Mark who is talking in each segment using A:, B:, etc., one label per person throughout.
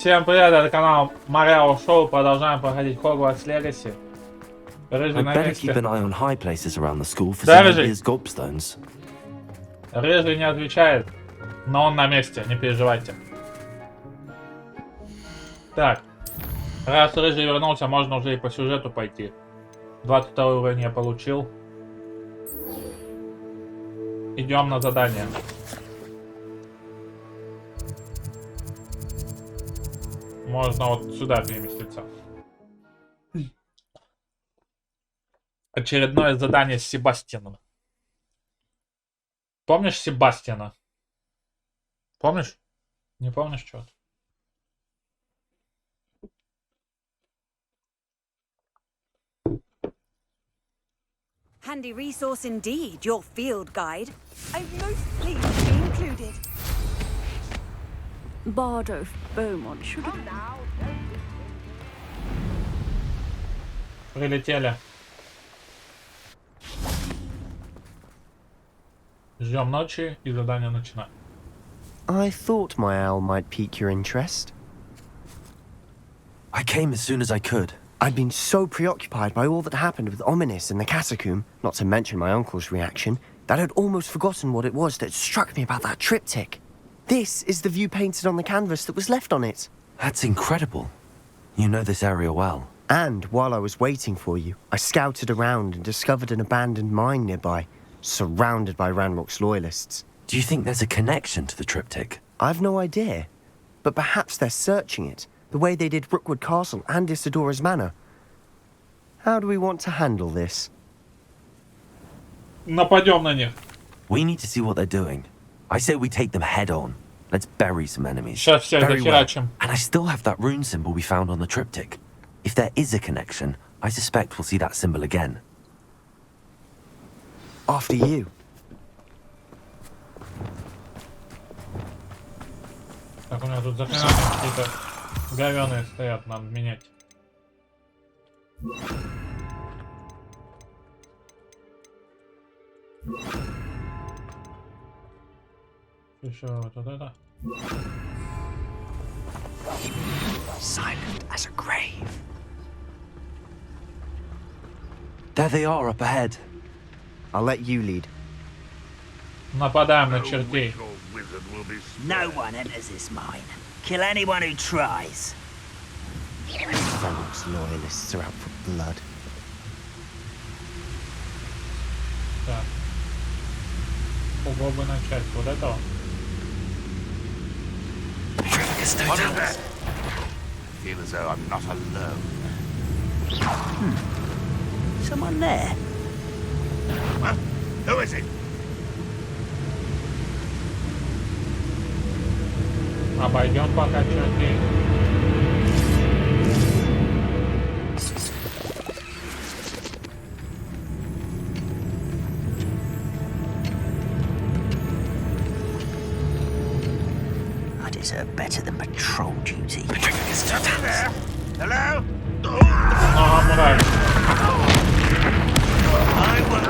A: Всем привет, это канал Марио Шоу. Продолжаем проходить Хогвартс Легаси. Рыжий на месте. Да, Рыжий. Рыжий не отвечает, но он на месте, не переживайте. Так, раз Рыжий вернулся, можно уже и по сюжету пойти. 22 уровень я получил. Идем на задание. Можно вот сюда переместиться. Очередное задание с Себастьяном. Помнишь Себастьяна? Помнишь? Не помнишь что?
B: Handy resource indeed, your field guide. I'm most pleased to be included.
C: Bardo Beaumont should have...
A: Прилетели. Ждем ночи и задание начинаем.
D: I thought my owl might pique your interest.
E: I came as soon as I could.
D: I'd been so preoccupied by all that happened with Ominis and the catacomb, not to mention my uncle's reaction, that I'd almost forgotten what it was that struck me about that triptych. This is the view painted on the canvas that was left on it.
E: That's incredible. You know this area well.
D: And while I was waiting for you, I scouted around and discovered an abandoned mine nearby, surrounded by Ranrock's loyalists.
E: Do you think there's a connection to the triptych?
D: I've no idea, but perhaps they're searching it, the way they did Rookwood Castle and Isidora's Manor. How do we want to handle this?
A: Нападем на них.
E: We need to see what they're doing. I say we take them head on. Let's bury some enemies.
A: Сейчас всех захерачим.
E: And I still have that rune symbol we found on the triptych. If there is a connection, I suspect we'll see that symbol again.
D: After you.
A: Так, у меня тут заклинания какие-то говёные стоят, надо менять. Еще вот это.
D: Silent as a grave.
E: There they are up ahead.
D: I'll let you lead.
A: Нападаем на чертей.
F: No one enters this mine. Kill anyone who tries.
D: Ranrock's loyalists are out for blood.
A: Так. Кого бы начать? Вот этого?
G: What is that? I feel as though I'm not alone.
F: Someone there?
G: Well, who is it?
A: Обойдем пока чертей.
F: I deserve better than patrol duty.
G: There? Hello?
A: Мразь.
G: I will.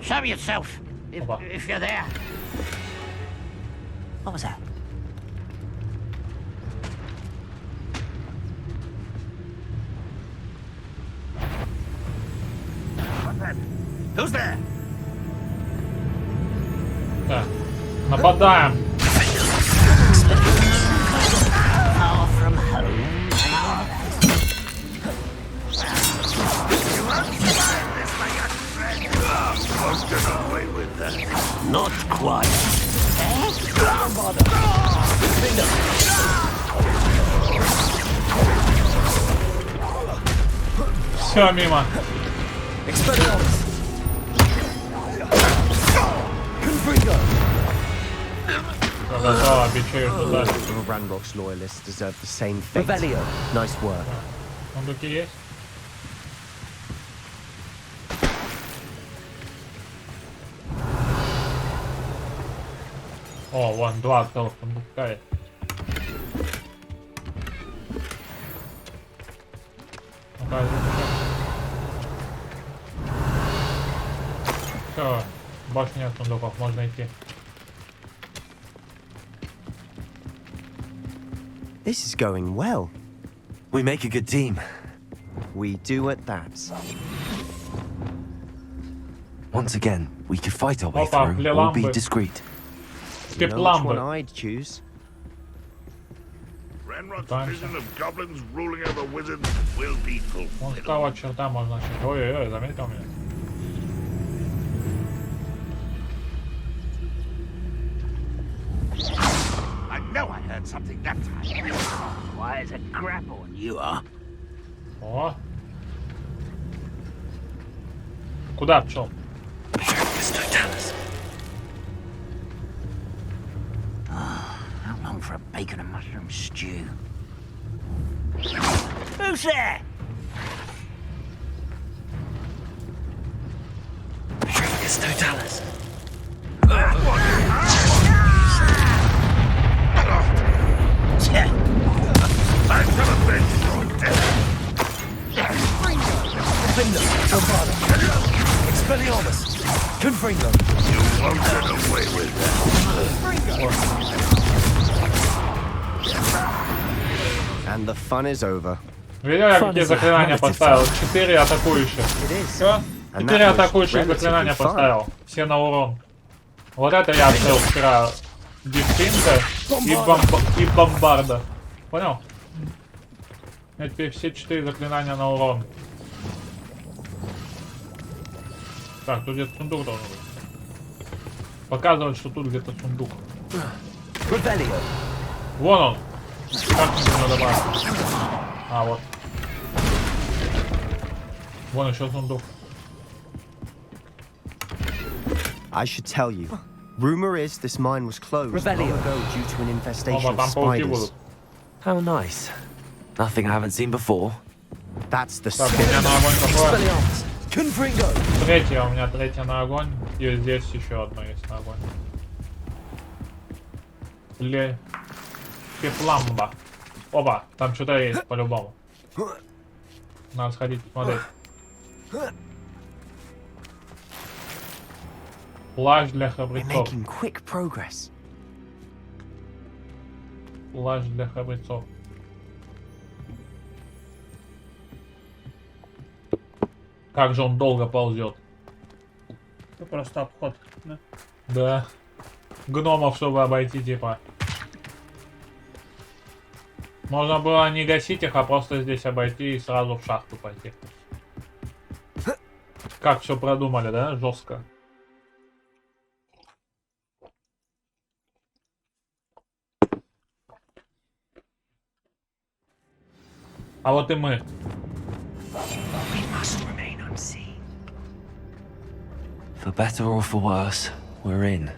F: Show yourself, if you're there. What was that?
G: Who's there?
A: Так. Нападаем.
F: Far from home.
G: You won't survive this, my young friend. Won't get away with that.
F: Not quite.
A: Все мимо. Готово, бичуешь туда.
D: Ranrock's loyalists deserve the same fate. Nice work.
A: Сундуки есть? О, вон, два целых сундука есть. Все, больше нет сундуков, можно идти.
D: This is going well.
E: We make a good team.
D: We do at that.
E: Once again, we could fight our way
A: Опа,
E: through
A: две
E: or be
A: лампы.
E: discreet.
A: Скип
D: Know which one
A: лампы.
D: I'd choose.
G: Renrod's
A: Дальше.
G: vision of goblins ruling over wizards will be
A: Вон
G: fulfilled.
A: с того черта можно начать. Ой-ой-ой, заметил меня.
G: I know I heard something that time.
F: Why, it's a grapple, and you are.
A: О. Куда пчел?
F: How long for a bacon and mushroom stew? Who's there?
E: It's Totalis.
G: I'm gonna bench your death.
E: Expelliarmus. Confringo.
G: You won't get away with that.
D: And the fun is over.
A: Видел, я какие заклинания поставил? 4 атакующих.
D: It is.
A: Все?
D: And
A: 4
D: that was
A: атакующих
D: relatively
A: заклинания
D: fun.
A: поставил. Все на урон. Вот это я открыл вчера. Дефинка и бомбарда. Понял? Я теперь все 4 заклинания на урон. Так, тут где-то сундук должен быть. Показывает, что тут где-то сундук. Вон он. Как мне надо добавить? А, вот. Вон еще сундук.
D: I should tell you. Rumor is this mine was closed long ago due to an infestation
A: Оба,
D: of
A: там пауки
D: spiders.
A: будут.
E: How nice. Nothing I haven't seen before.
D: That's the
A: Так, у
D: spirit.
A: меня на огонь какое?
E: Expelliarmus. Confringo.
A: Третья, у меня третья на огонь. И здесь еще одно есть на огонь. Пепламба. Опа, там что-то есть по-любому. Надо сходить посмотреть. Плащ для
D: We're
A: храбрецов.
D: making quick progress.
A: Плащ для храбрецов. Как же он долго ползет.
H: Это просто обход, да?
A: Да. Гномов, чтобы обойти, типа. Можно было не гасить их, а просто здесь обойти и сразу в шахту пойти. Как все продумали, да? Жестко. А вот и мы.
E: For better or for worse, we're in.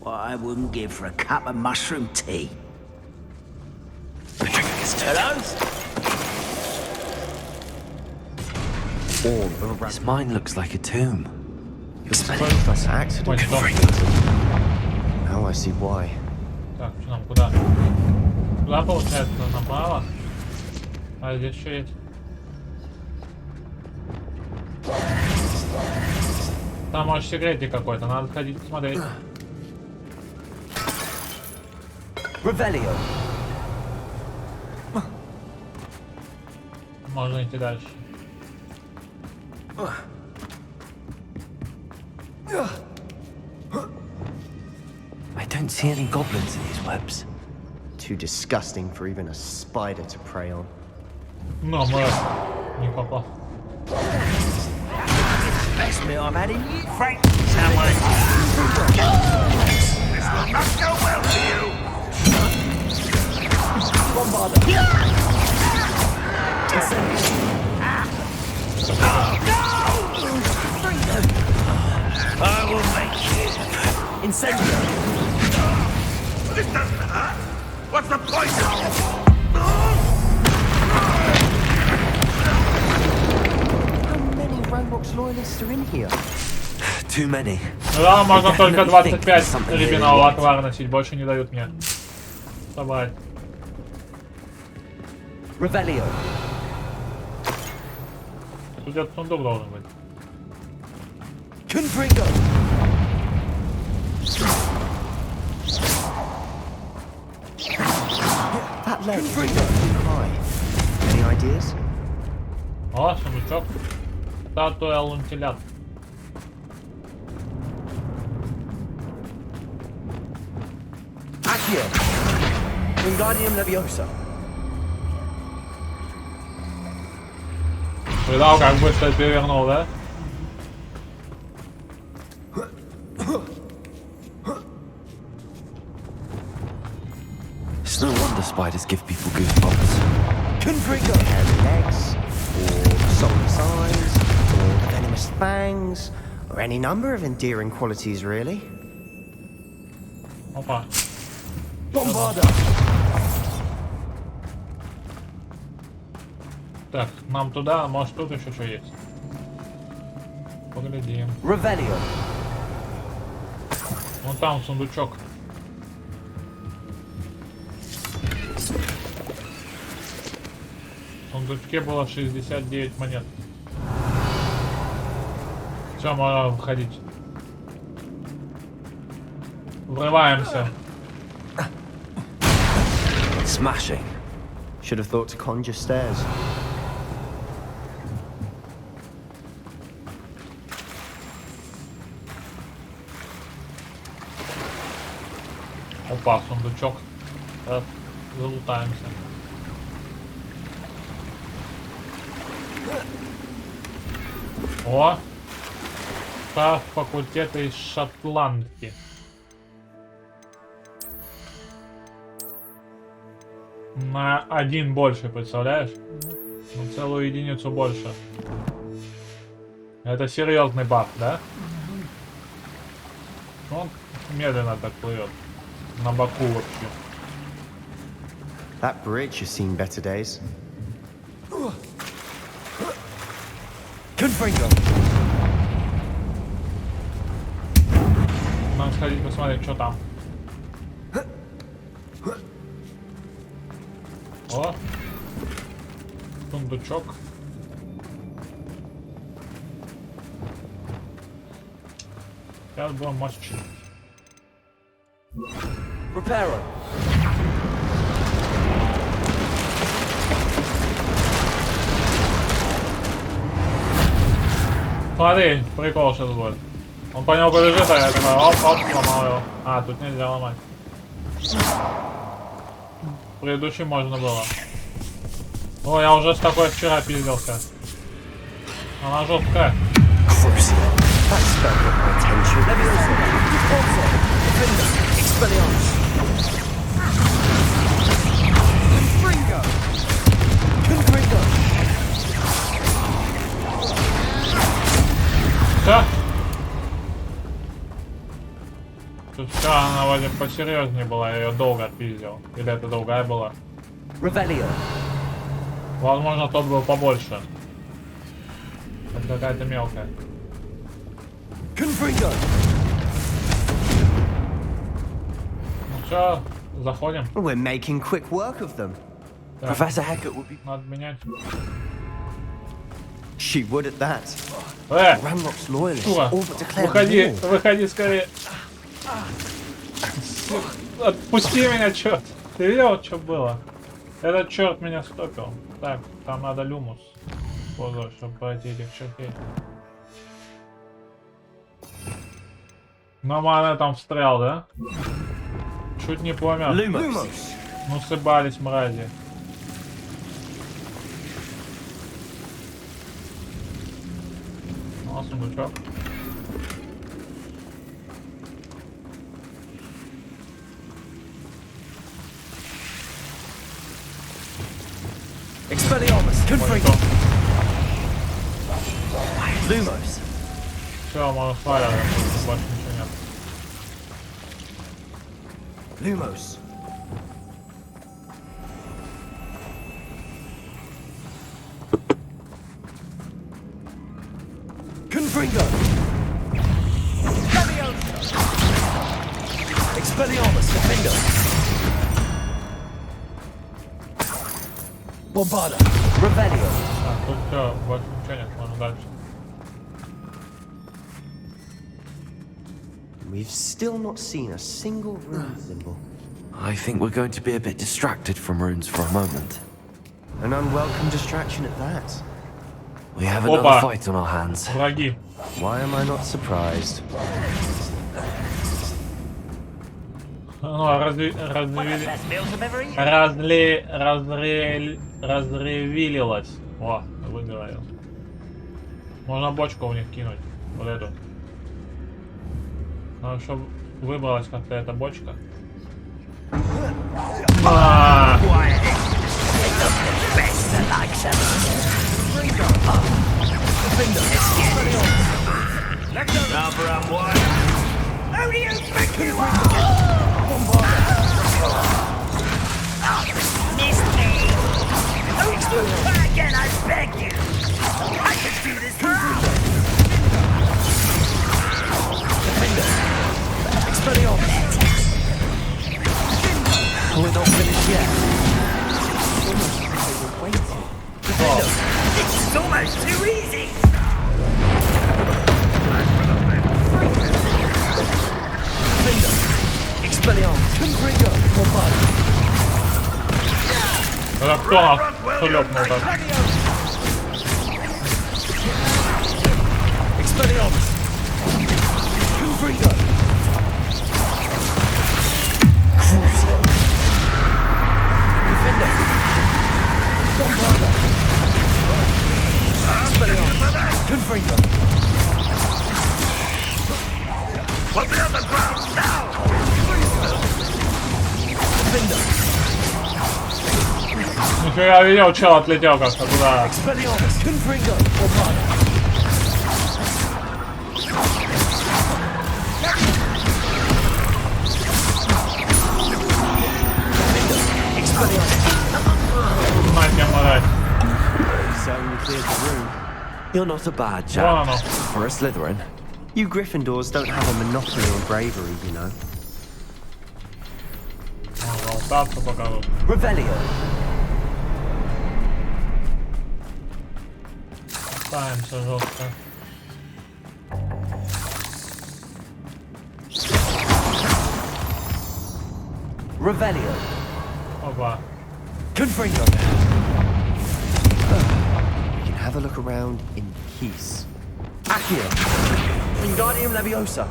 F: What I wouldn't give for a cup of mushroom tea.
E: Hello?
D: All around.
E: This mine looks like a tomb.
D: Exposed us accident.
A: Ой,
D: Now I see why.
A: так, что нам куда? Куда получается? Направо? А здесь что есть? Там может секретик какой-то, надо сходить посмотреть.
E: Revelio.
A: Можно идти дальше.
E: I don't see any goblins in these webs.
D: Too disgusting for even a spider to prey on.
A: Ну, мы не попал.
F: Best meal I've had in years. Frank, someone.
G: This will not go well for you.
F: I will make you.
E: Incendio.
G: This doesn't hurt. What's the point of it?
D: How many Ranrock's loyalists are in here?
E: Too many.
A: Да, можно только 25 рябинового отвара носить, больше не дают мне. Собрать.
E: Revelio.
A: Тут где-то сундук должен быть.
E: Confringo.
D: That leg is really high. Any ideas?
A: О, сундучок. Статуя лунтилят.
D: Accio. Wingardium Leviosa.
A: Видал, как быстро перевернул, да?
E: It's no wonder spiders give people goosebumps.
D: Confringo. Hairy legs, or solid eyes, or venomous fangs, or any number of endearing qualities, really.
A: Опа.
D: Bombarda.
A: Так, нам туда, может тут еще что есть. Поглядим.
D: Revelio.
A: Вон там сундучок. В сундучке было 69 монет. Все, можно выходить. Врываемся.
E: Smashing.
D: Should have thought to conjure stairs.
A: Опа, сундучок. Сейчас залутаемся. О! Шкаф факультета из Шотландки. На 1 больше, представляешь? На целую единицу больше. Это серьезный баф, да? Он медленно так плывет. На боку вообще.
D: That bridge has seen better days. Confringo.
A: Надо сходить посмотреть, что там. О! Сундучок. Сейчас будем мочить.
D: Reparo.
A: Смотри, прикол сейчас будет. Он по нему побежит, а я такой оп, сломал его. А, тут нельзя ломать. Предыдущий можно было. О, я уже с такой вчера пиздился. Она жесткая.
D: That spell got my attention. Leviosa. Also, Defender. Expelliarmus. Confringo. Confringo.
A: Все? Тут все, она вроде посерьезнее была, я ее долго отпиздил. Или это другая была?
D: Revelio.
A: Возможно, тот был побольше. Это какая-то мелкая.
D: Confringo.
A: Ну все, заходим.
D: We're making quick work of them.
A: Так,
E: Professor Hecat would be.
A: надо менять.
D: She would at that. Ranrock's loyalists
A: Сука,
D: all but declared
A: выходи,
D: war.
A: выходи скорее. Отпусти меня, черт. Ты видел, что было? Этот черт меня стопил. Так, там надо люмус использовать, чтобы пройти этих чертей. Нормально там встрял, да? Чуть не помер.
D: Lumos.
A: Ну сыбались, мрази. Ну, сундучок.
D: Expelliarmus. Confringo. Lumos.
A: Все, можно сваливать, больше ничего нет.
D: Lumos. Confringo. Expelliarmus. Defender. Bombarda. Revelio.
A: Так, тут все, больше ничего нет, можно дальше.
D: We've still not seen a single rune symbol.
E: I think we're going to be a bit distracted from runes for a moment.
D: An unwelcome distraction at that.
E: We have another
A: Опа.
E: fight on our hands.
A: Враги.
D: Why am I not surprised?
A: Ну, разревелилась. О, выговорил. Можно бочку у них кинуть. Вот эту. Надо, чтобы выбралась как-то эта бочка.
F: Again, I beg you. I can do this.
D: We're not finished yet.
F: This is almost too easy.
A: Это кто нас хлёпнул так?
G: Put me on the ground now!
A: Нифига, я видел, чел отлетел как-то туда. Мать я морать.
E: You're not a bad
A: Вон
E: chap
A: оно.
E: for a Slytherin.
D: You Gryffindors don't have a monopoly on bravery, you know.
A: Болтаться покажу.
E: Revelio.
A: Ставимся жестко.
E: Revelio.
A: Опа.
E: Confringo.
D: We can have a look around in peace.
E: Accio. Wingardium Leviosa.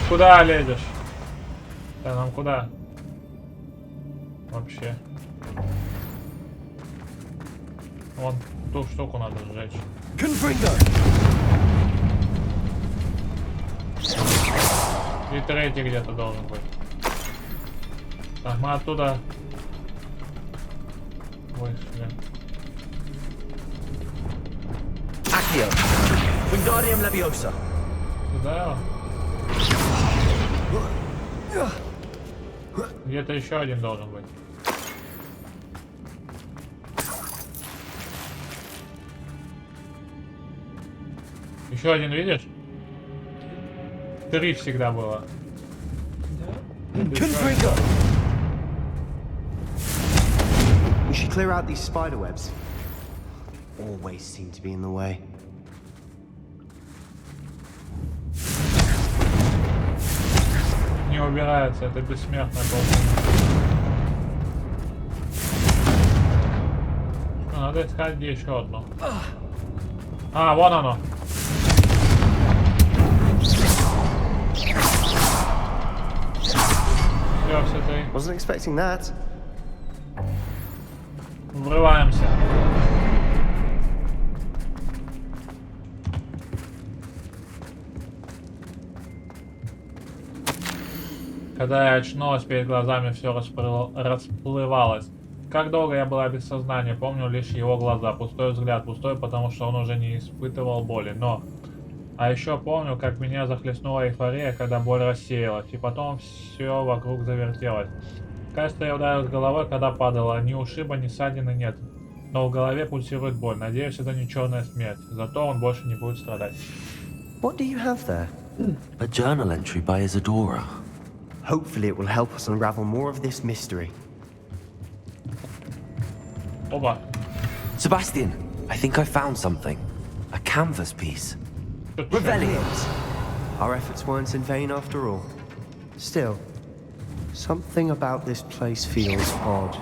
A: Куда лезешь? Да нам куда? Вообще. Вон ту штуку надо сжечь.
E: Confringo.
A: И третий где-то должен быть. Так, мы оттуда вышли.
E: Accio. Wingardium Leviosa.
A: Туда? Где-то еще один должен быть. Еще один, видишь? 3 всегда было.
E: Confringo.
D: We should clear out these spider webs. Always seem to be in the way.
A: Не убирается, это бессмертная полная. Надо искать где еще одно. А, вон оно. Все, ты.
D: Wasn't expecting that.
A: Врываемся. Когда я очнулась, перед глазами все расплывалось. Как долго я была без сознания, помню лишь его глаза, пустой взгляд, пустой, потому что он уже не испытывал боли, но... А еще помню, как меня захлестнула эйфория, когда боль рассеялась, и потом все вокруг завертелось. Кажется, я ударилась головой, когда падала, ни ушиба, ни ссадины нет. Но в голове пульсирует боль, надеюсь, это не черная смерть, зато он больше не будет страдать.
D: What do you have there?
E: A journal entry by Isadora.
D: Hopefully it will help us unravel more of this mystery.
A: Опа.
E: Sebastian, I think I found something. A canvas piece.
D: Revelio. Our efforts weren't in vain after all. Still, Something about this place feels odd.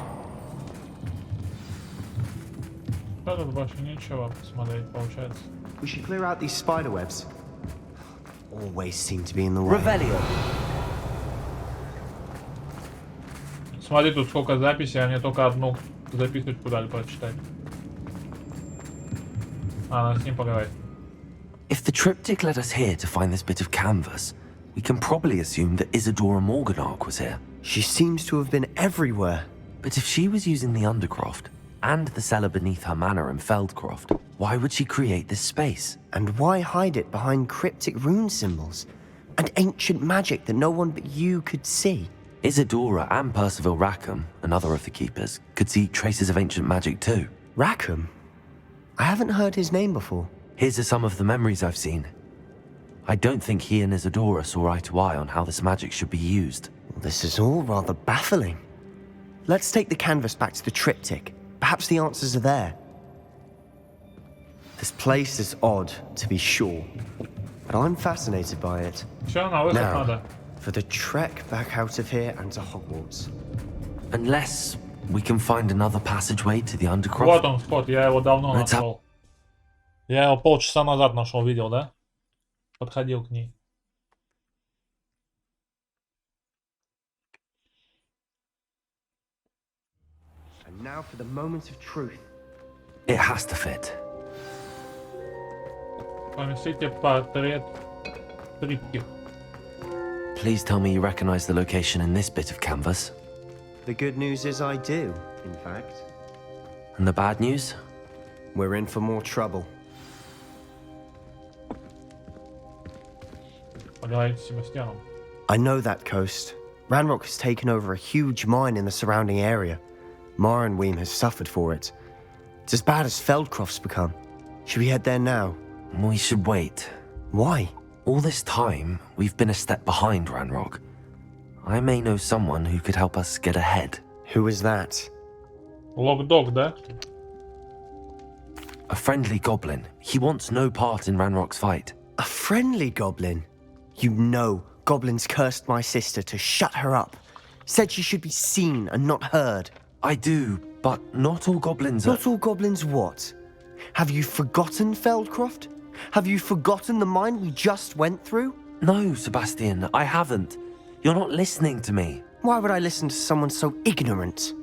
A: Да, тут больше ничего посмотреть получается.
D: We should clear out these spider webs. Always seem to be in the way.
F: Revelio.
A: Смотри, тут сколько записей, а мне только одну записочку дали прочитать. Надо с ним поговорить.
E: If the triptych led us here to find this bit of canvas, we can probably assume that Isadora Morganach was here.
D: She seems to have been everywhere.
E: But if she was using the Undercroft and the cellar beneath her manor in Feldcroft, why would she create this space?
D: And why hide it behind cryptic rune symbols? And ancient magic that no one but you could see?
E: Isadora and Percival Rackham, another of the keepers, could see traces of ancient magic too.
D: Rackham? I haven't heard his name before.
E: Here are some of the memories I've seen. I don't think he and Isadora saw eye to eye on how this magic should be used.
D: Well, this is all rather baffling. Let's take the canvas back to the triptych. Perhaps the answers are there. This place is odd, to be sure, but I'm fascinated by it.
A: Все, на выход надо.
D: Now, for the trek back out of here and to Hogwarts.
E: Unless we can find another passageway to the
A: Вот
E: Undercroft.
A: он, вход, я его давно
E: Это-
A: нашел. Я его полчаса назад нашел, видел, да? Подходил к ней.
D: And now for the moment of truth.
E: It has to fit.
A: Поместите портрет триптих.
E: Please tell me you recognize the location in this bit of canvas.
D: The good news is I do, in fact.
E: And the bad news?
D: We're in for more trouble.
A: Поговорите с Себастьяном.
D: I know that coast. Ranrock has taken over a huge mine in the surrounding area. Mornweem has suffered for it. It's as bad as Feldcroft's become. Should we head there now?
E: We should wait.
D: Why?
E: All this time, we've been a step behind Ranrock. I may know someone who could help us get ahead.
D: Who is that?
A: Локдог, да?
E: A friendly goblin. He wants no part in Ranrock's fight.
D: A friendly goblin? You know, goblins cursed my sister to shut her up. Said she should be seen and not heard.
E: I do, but not all goblins are...
D: Not all goblins what? Have you forgotten Feldcroft? Have you forgotten the mine we just went through?
E: No, Sebastian, I haven't. You're not listening to me.
D: Why would I listen to someone so ignorant?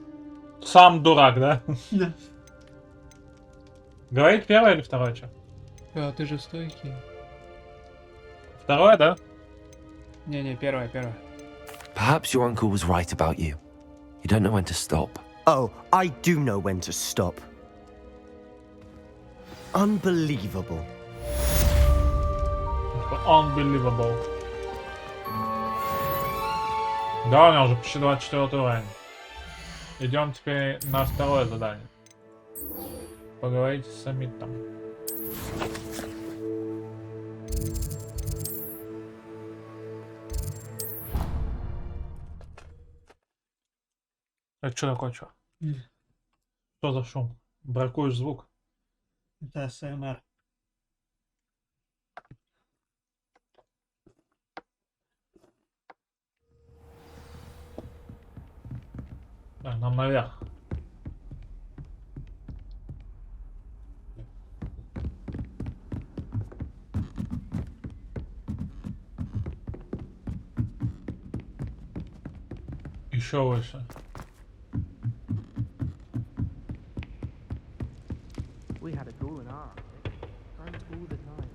A: Сам дурак, да? Говорит первое или второе, что?
H: А, ты же стойкий.
A: Второе, да?
H: Не, первое.
E: Perhaps your uncle was right about you. You don't know when to stop.
D: Oh, I do know when to stop. Unbelievable.
A: Unbelievable. Да, у меня уже почти 24 уровень. Идем теперь на второе задание. Поговорить с Самитом. Это что такое, что? Что за шум? Бракуешь звук?
H: Это СМР.
A: Так, нам наверх. Еще выше.
D: We had a duel in our and all the time.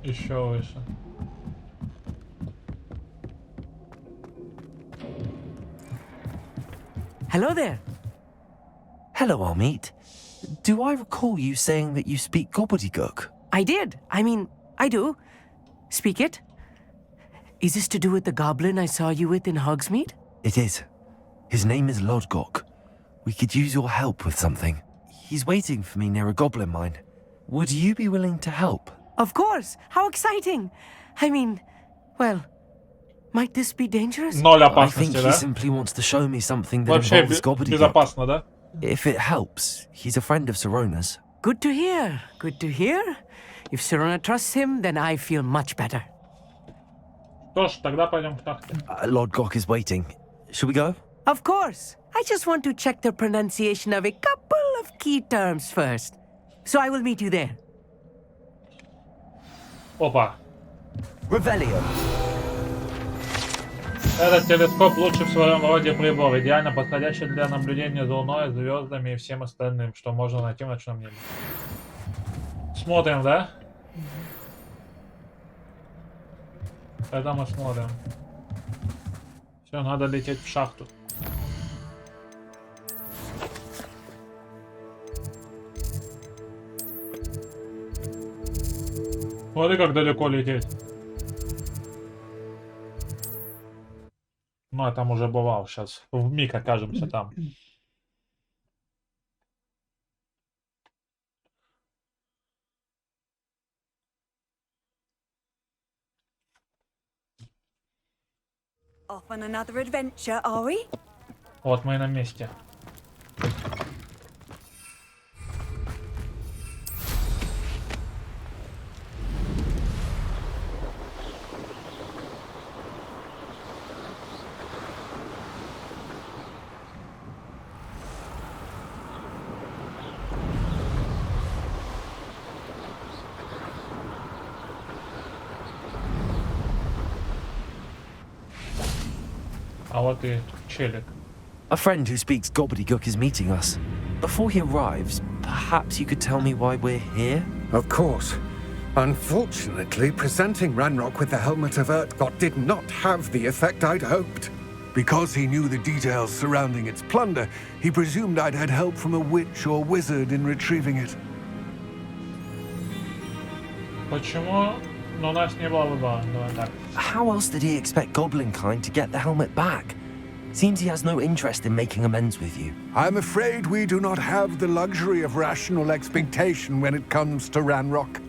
A: Еще выше.
F: Hello there.
E: Hello, Amit. Do I recall you saying that you speak gobbledygook?
F: I did. I mean, I do. Speak it. Is this to do with the goblin I saw you with in Hogsmeade?
E: It is. His name is Lodgok. We could use your help with something. He's waiting for me near a goblin mine. Would you be willing to help?
F: Of course. How exciting. I mean, well, might this be dangerous?
A: Ноль
E: I
A: опасности,
E: think he
A: да?
E: simply wants to show me something that
A: Вообще
E: involves gobbledygook.
A: безопасно, да?
E: If it helps, he's a friend of Sorona's.
F: Good to hear. Good to hear. If Serena trusts him, then I feel much better.
A: Что ж, тогда пойдем к тахте.
E: Lord Gok is waiting. Should we go?
F: Of course. I just want to check the pronunciation of a couple of key terms first. So I will meet you there.
A: Опа.
E: Revelio.
A: Этот телескоп лучший в своем роде прибор, идеально подходящий для наблюдения за Луной, звездами и всем остальным, что можно найти в ночном небе. Смотрим, да? Это мы смотрим. Все, надо лететь в шахту. Смотри, как далеко лететь. Ну, я там уже бывал, сейчас вмиг окажемся там.
B: Off on another adventure, are we?
A: Вот мы и на месте. А вот и челик.
E: A friend who speaks gobbledygook is meeting us. Before he arrives, perhaps you could tell me why we're here?
G: Of course. Unfortunately, presenting Ranrock with the helmet of Urtkot did not have the effect I'd hoped. Because he knew the details surrounding its plunder, he presumed I'd had help from a witch or wizard in retrieving it.
A: Почему? Но у нас не было выбора. Давай так.
E: How else did he expect Goblinkind to get the helmet back? Seems he has no interest in making amends with you.
G: I'm afraid we do not have the luxury of rational expectation when it comes to Ranrock.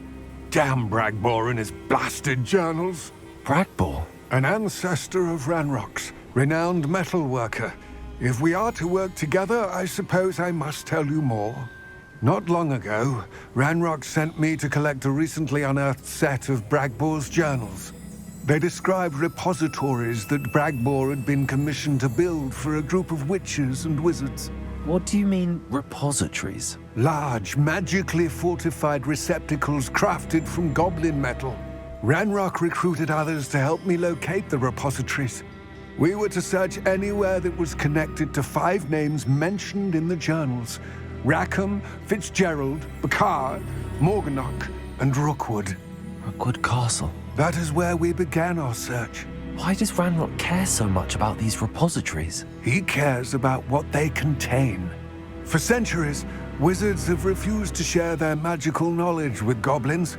G: Damn Bragbor and his blasted journals.
E: Bragbor?
G: An ancestor of Ranrock's, renowned metal worker. If we are to work together, I suppose I must tell you more. Not long ago, Ranrock sent me to collect a recently unearthed set of Bragbor's journals. They described repositories that Bragbor had been commissioned to build for a group of witches and wizards.
E: What do you mean, repositories?
G: Large, magically fortified receptacles crafted from goblin metal. Ranrock recruited others to help me locate the repositories. We were to search anywhere that was connected to 5 names mentioned in the journals: Rackham, Fitzgerald, Bakar, Morganach, and Rookwood.
E: Rookwood Castle.
G: That is where we began our search.
E: Why does Ranrock care so much about these repositories?
G: He cares about what they contain. For centuries, wizards have refused to share their magical knowledge with goblins.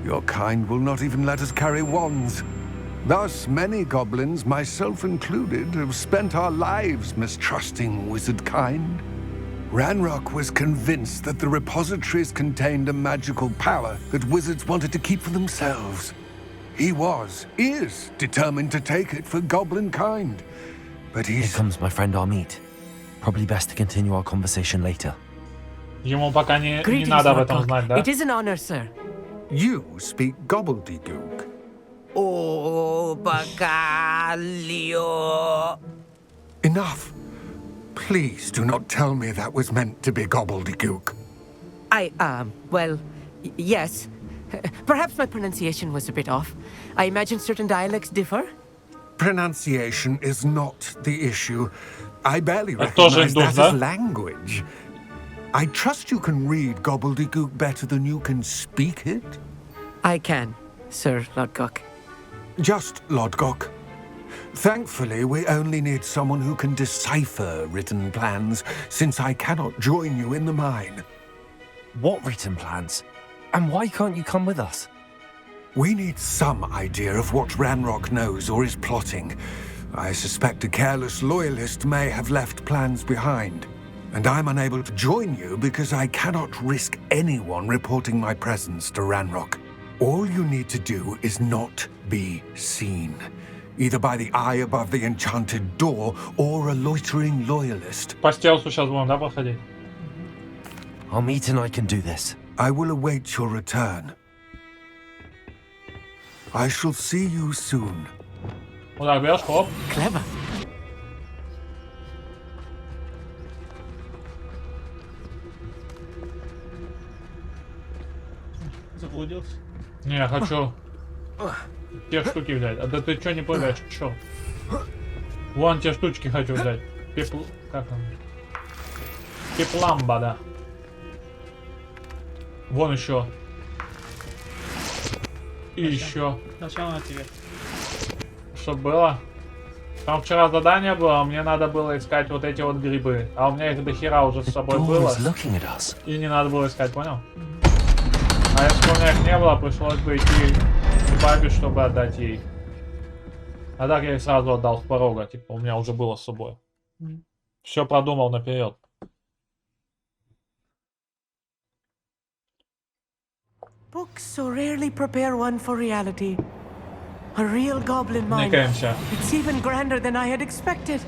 G: Your kind will not even let us carry wands. Thus, many goblins, myself included, have spent our lives mistrusting wizard kind. Ranrock was convinced that the repositories contained a magical power that wizards wanted to keep for themselves. He is determined to take it for goblin kind. But
E: Here
G: he's...
E: comes my friend Amit. Probably best to continue our conversation later.
A: Ему пока не
F: Greetings,
A: надо об
F: Lord
A: этом
F: Gok.
A: знать, да?
F: It is an honor, sir.
G: You speak gobbledygook.
F: Oh, Bacalio.
G: Enough. Please do not tell me that was meant to be gobbledygook.
F: Well, yes. Perhaps my pronunciation was a bit off. I imagine certain dialects differ.
G: Pronunciation is not the issue. I barely
A: Это тоже
G: recognize
A: индус,
G: that
A: да?
G: as language. I trust you can read gobbledygook better than you can speak it.
F: I can, Sir Lord Gok.
G: Just Lodgok. Thankfully, we only need someone who can decipher written plans, since I cannot join you in the mine.
E: What written plans? And why can't you come with us?
G: We need some idea of what Ranrock knows or is plotting. I suspect a careless loyalist may have left plans behind. And I'm unable to join you because I cannot risk anyone reporting my presence to Ranrock. All you need to do is not be seen. Either by the eye above the enchanted door or a loitering loyalist.
A: По стелсу сейчас будем, да, проходить?
E: Armit and I can do this.
G: I will await your return. I shall see you soon.
A: Вот так берешь, хоп.
F: Clever.
H: Заблудился.
A: Не, я хочу те штуки взять. А да ты чё не прыгаешь? Чё? Вон те штучки хочу взять. Пепл... Как там? Пепламба, да. Вон еще. И еще.
H: Зачем она тебе?
A: Что было? Там вчера задание было, мне надо было искать вот эти вот грибы. А у меня их до хера уже с собой было. И не надо было искать, понял? А если бы у меня их не было, пришлось бы идти к бабе, чтобы отдать ей. А так я их сразу отдал с порога, типа у меня уже было с собой. Все продумал наперед.
F: Books so rarely prepare one for reality. A real goblin mind.
A: Никаемся.
F: It's even grander than I had expected.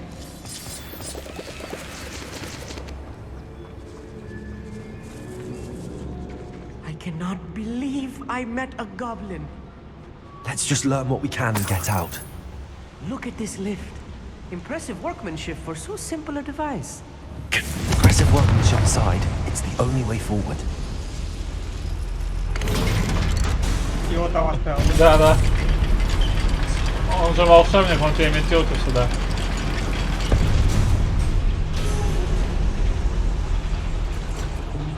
F: I cannot believe I met a goblin.
E: Let's just learn what we can and get out.
F: Look at this lift. Impressive workmanship for so simple a device.
E: Impressive workmanship aside, it's the only way forward.
H: Его там оставил.
A: Да, да. Он же волшебник, он переместился сюда.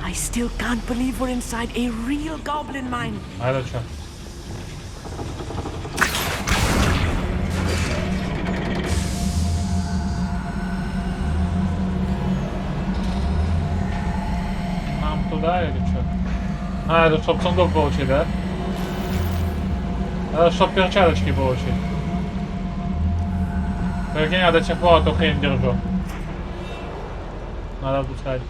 F: I still can't believe we're inside a real goblin mine.
A: А это что? Нам туда или что? А, это чтоб сундук получить, да? Это чтоб перчаточки получить. Прикинь, я до сих пор эту хрень держу. Надо отпускать.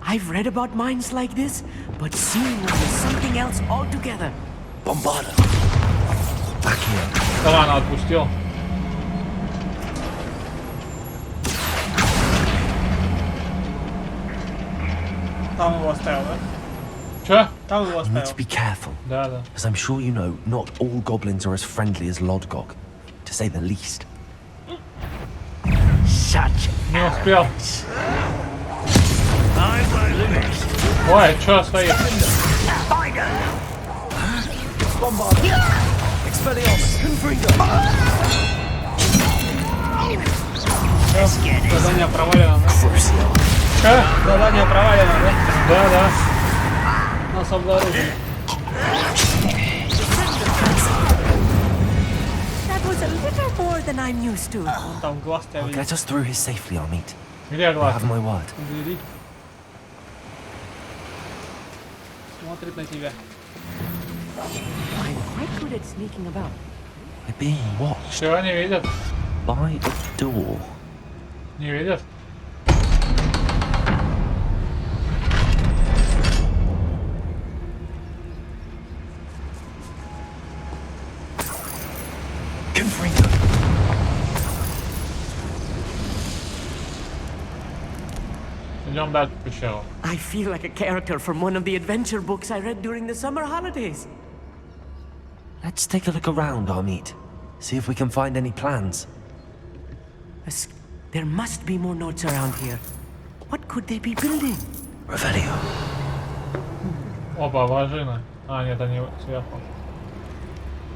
F: I've read about mines like this, but seeing one is something else altogether.
E: Bombarda. Back here.
A: Рано отпустил.
H: Там его оставил, да?
A: Чё?
H: Там его
E: You need to
H: оставил.
E: be careful.
A: Да, да.
E: As I'm sure you know, not all goblins are as friendly as Lodgok, to say the least.
F: Such
A: Не успел. Ой, чё стоит?
H: Задание провалено, да?
A: Чё?
H: Задание провалено, да?
A: Да, да.
H: Нас обнаружили.
F: That was a little more than I'm used to.
H: Вон там глаз тебя
E: I'll
H: видит.
E: get us through here safely, Armit.
A: Где
E: You
A: глаз?
E: have my word.
H: У двери. Смотрит на тебя.
F: I'm quite good at sneaking about.
E: We're being watched
A: Чего не видят?
E: by a door.
A: Не видят?
E: Confringo.
A: Идем дальше в пещеру.
F: I feel like a character from one of the adventure books I read during the summer holidays.
E: Let's take a look around, Armit. See if we can find any plans.
F: There must be more notes around here. What could they be building?
E: Revelio.
A: Опа, вражина. А, нет, они сверху.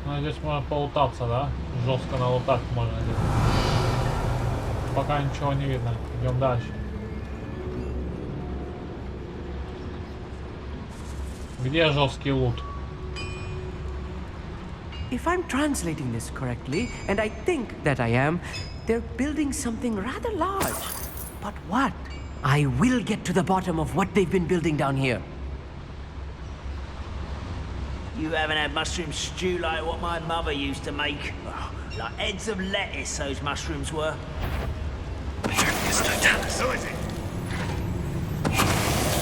A: Ну, здесь можно полутаться, да? Жестко налутать можно здесь. Пока ничего не видно. Идем дальше. Где жесткий лут?
F: If I'm translating this correctly, and I think that I am, they're building something rather large. But what? I will get to the bottom of what they've been building down here.
I: You haven't had mushroom stew like what my mother used to make. Oh, like heads of lettuce, those mushrooms were.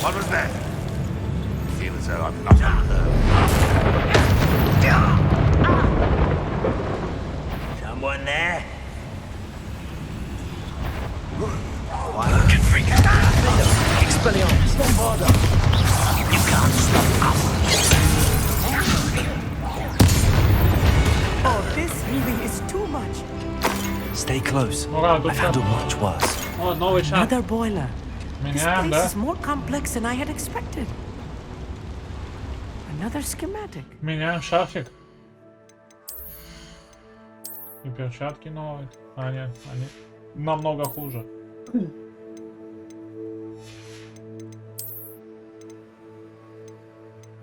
J: What was that? I feel as though I'm not
I: Someone there?
F: Oh, this really is too much.
E: Stay close.
A: Ну ладно, тут
E: I've
A: всё.
E: handled much worse.
H: О, новый шаг.
F: Another boiler. This
A: Меняем,
F: place
A: да?
F: is more complex than I had expected. Another schematic.
A: Меняем шарфик. И перчатки новые. А, нет, они намного хуже.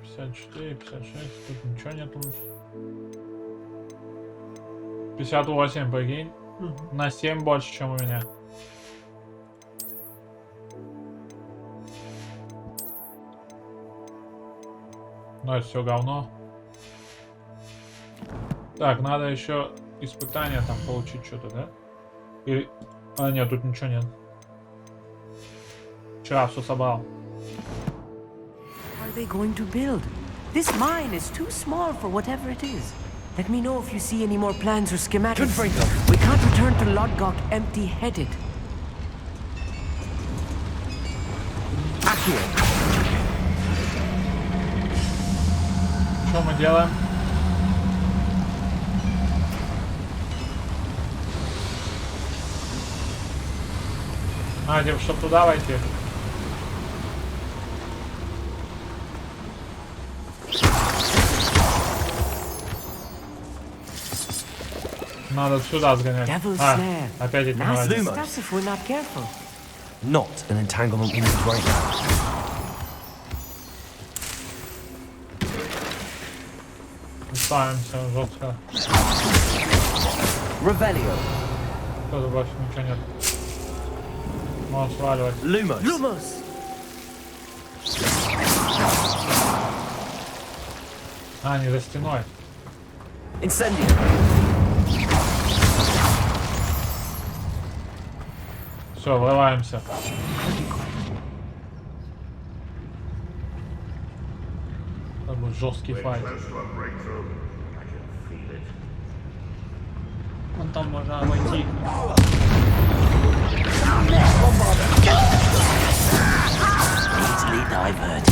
A: Пятьдесят 56, тут ничего нет лучше. 58, прикинь. На 7 больше, чем у меня. Но это все говно. Так, надо еще испытание там получить что-то, да? Или... А, нет, тут ничего нет. Вчера все собрал.
F: What are they going to build? This mine is too small for whatever it is. Let me know if you see any more plans or schematics. We can't return to Lodgok empty-headed.
A: Что мы делаем? А, типа, чтобы туда войти. Надо сюда сгонять.
F: Devil's
A: А,
F: snare.
A: опять эти
F: Nasty
A: мрази.
F: stuff if we're not careful.
E: Not an entanglement we need right now.
A: Ставимся жестко.
E: Revelio.
A: Тут больше ничего нет. Можем сваливать.
E: Lumos.
F: Lumos!
A: А, не за стеной.
E: Incendio.
A: Все, врываемся. Это будет жесткий файт.
H: Вон там можно войти.
I: Easily diverted.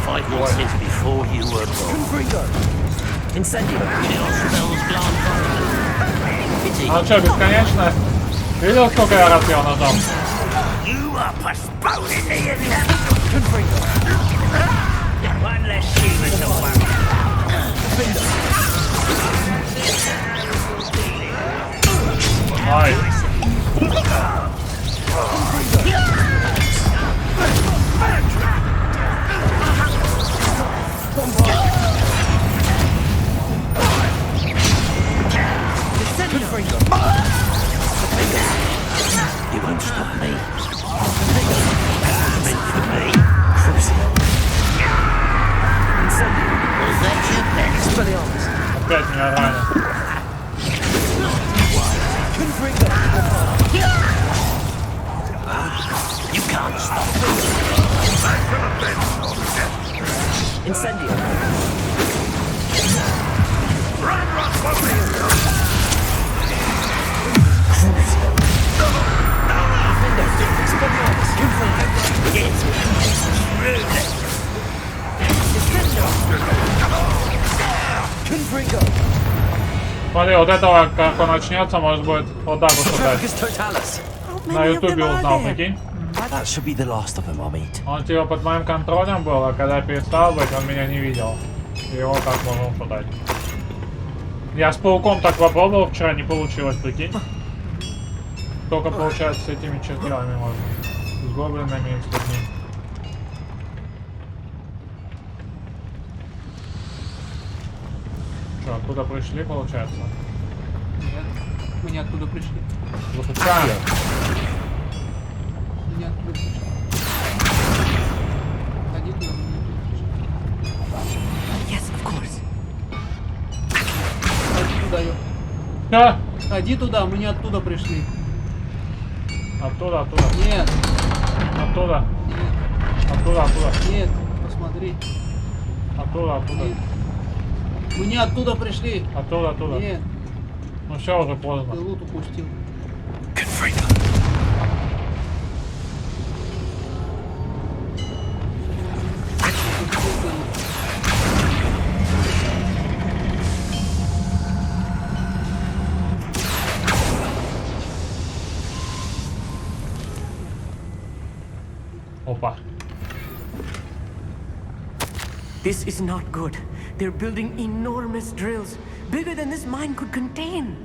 I: Fight horses before you were born.
E: Incendio.
I: Your spells
A: А что, бесконечно? Видел, сколько я раз его нажал?
I: You are postponing the inevitable. One less human to worry.
A: Ай.
I: You won't stop me. Meant for me. Well, that's your best.
A: Опять меня ранил.
I: You can't stop me.
E: Incendio.
A: Смотри, вот этого, как он начнется, может быть, вот так вот шутать. На ютубе узнал, прикинь.
E: That should be the last of them I'll meet.
A: Он типа под моим контролем был, а когда перестал быть, он меня не видел. И его так можем шутать. Я с пауком так попробовал, вчера не получилось, прикинь. Только получается с этими чертями можно. С гоблинами и с людьми. Что, откуда пришли, получается?
H: Нет, мы не оттуда пришли.
A: Запускаем.
H: Мы не оттуда пришли. Ходи туда, мы не оттуда пришли.
F: Yes, of course.
H: Ходи туда, ё.
A: Что?
H: Ходи туда, мы не оттуда пришли.
A: Оттуда, оттуда.
H: Нет,
A: Оттуда.
H: нет,
A: Оттуда, оттуда.
H: нет, посмотри.
A: Оттуда, оттуда.
H: Нет. Мы не оттуда пришли.
A: Оттуда, оттуда.
H: Нет,
A: Ну все, уже поздно.
H: ты лут упустил.
F: This is not good. They're building enormous drills, bigger than this mine could contain.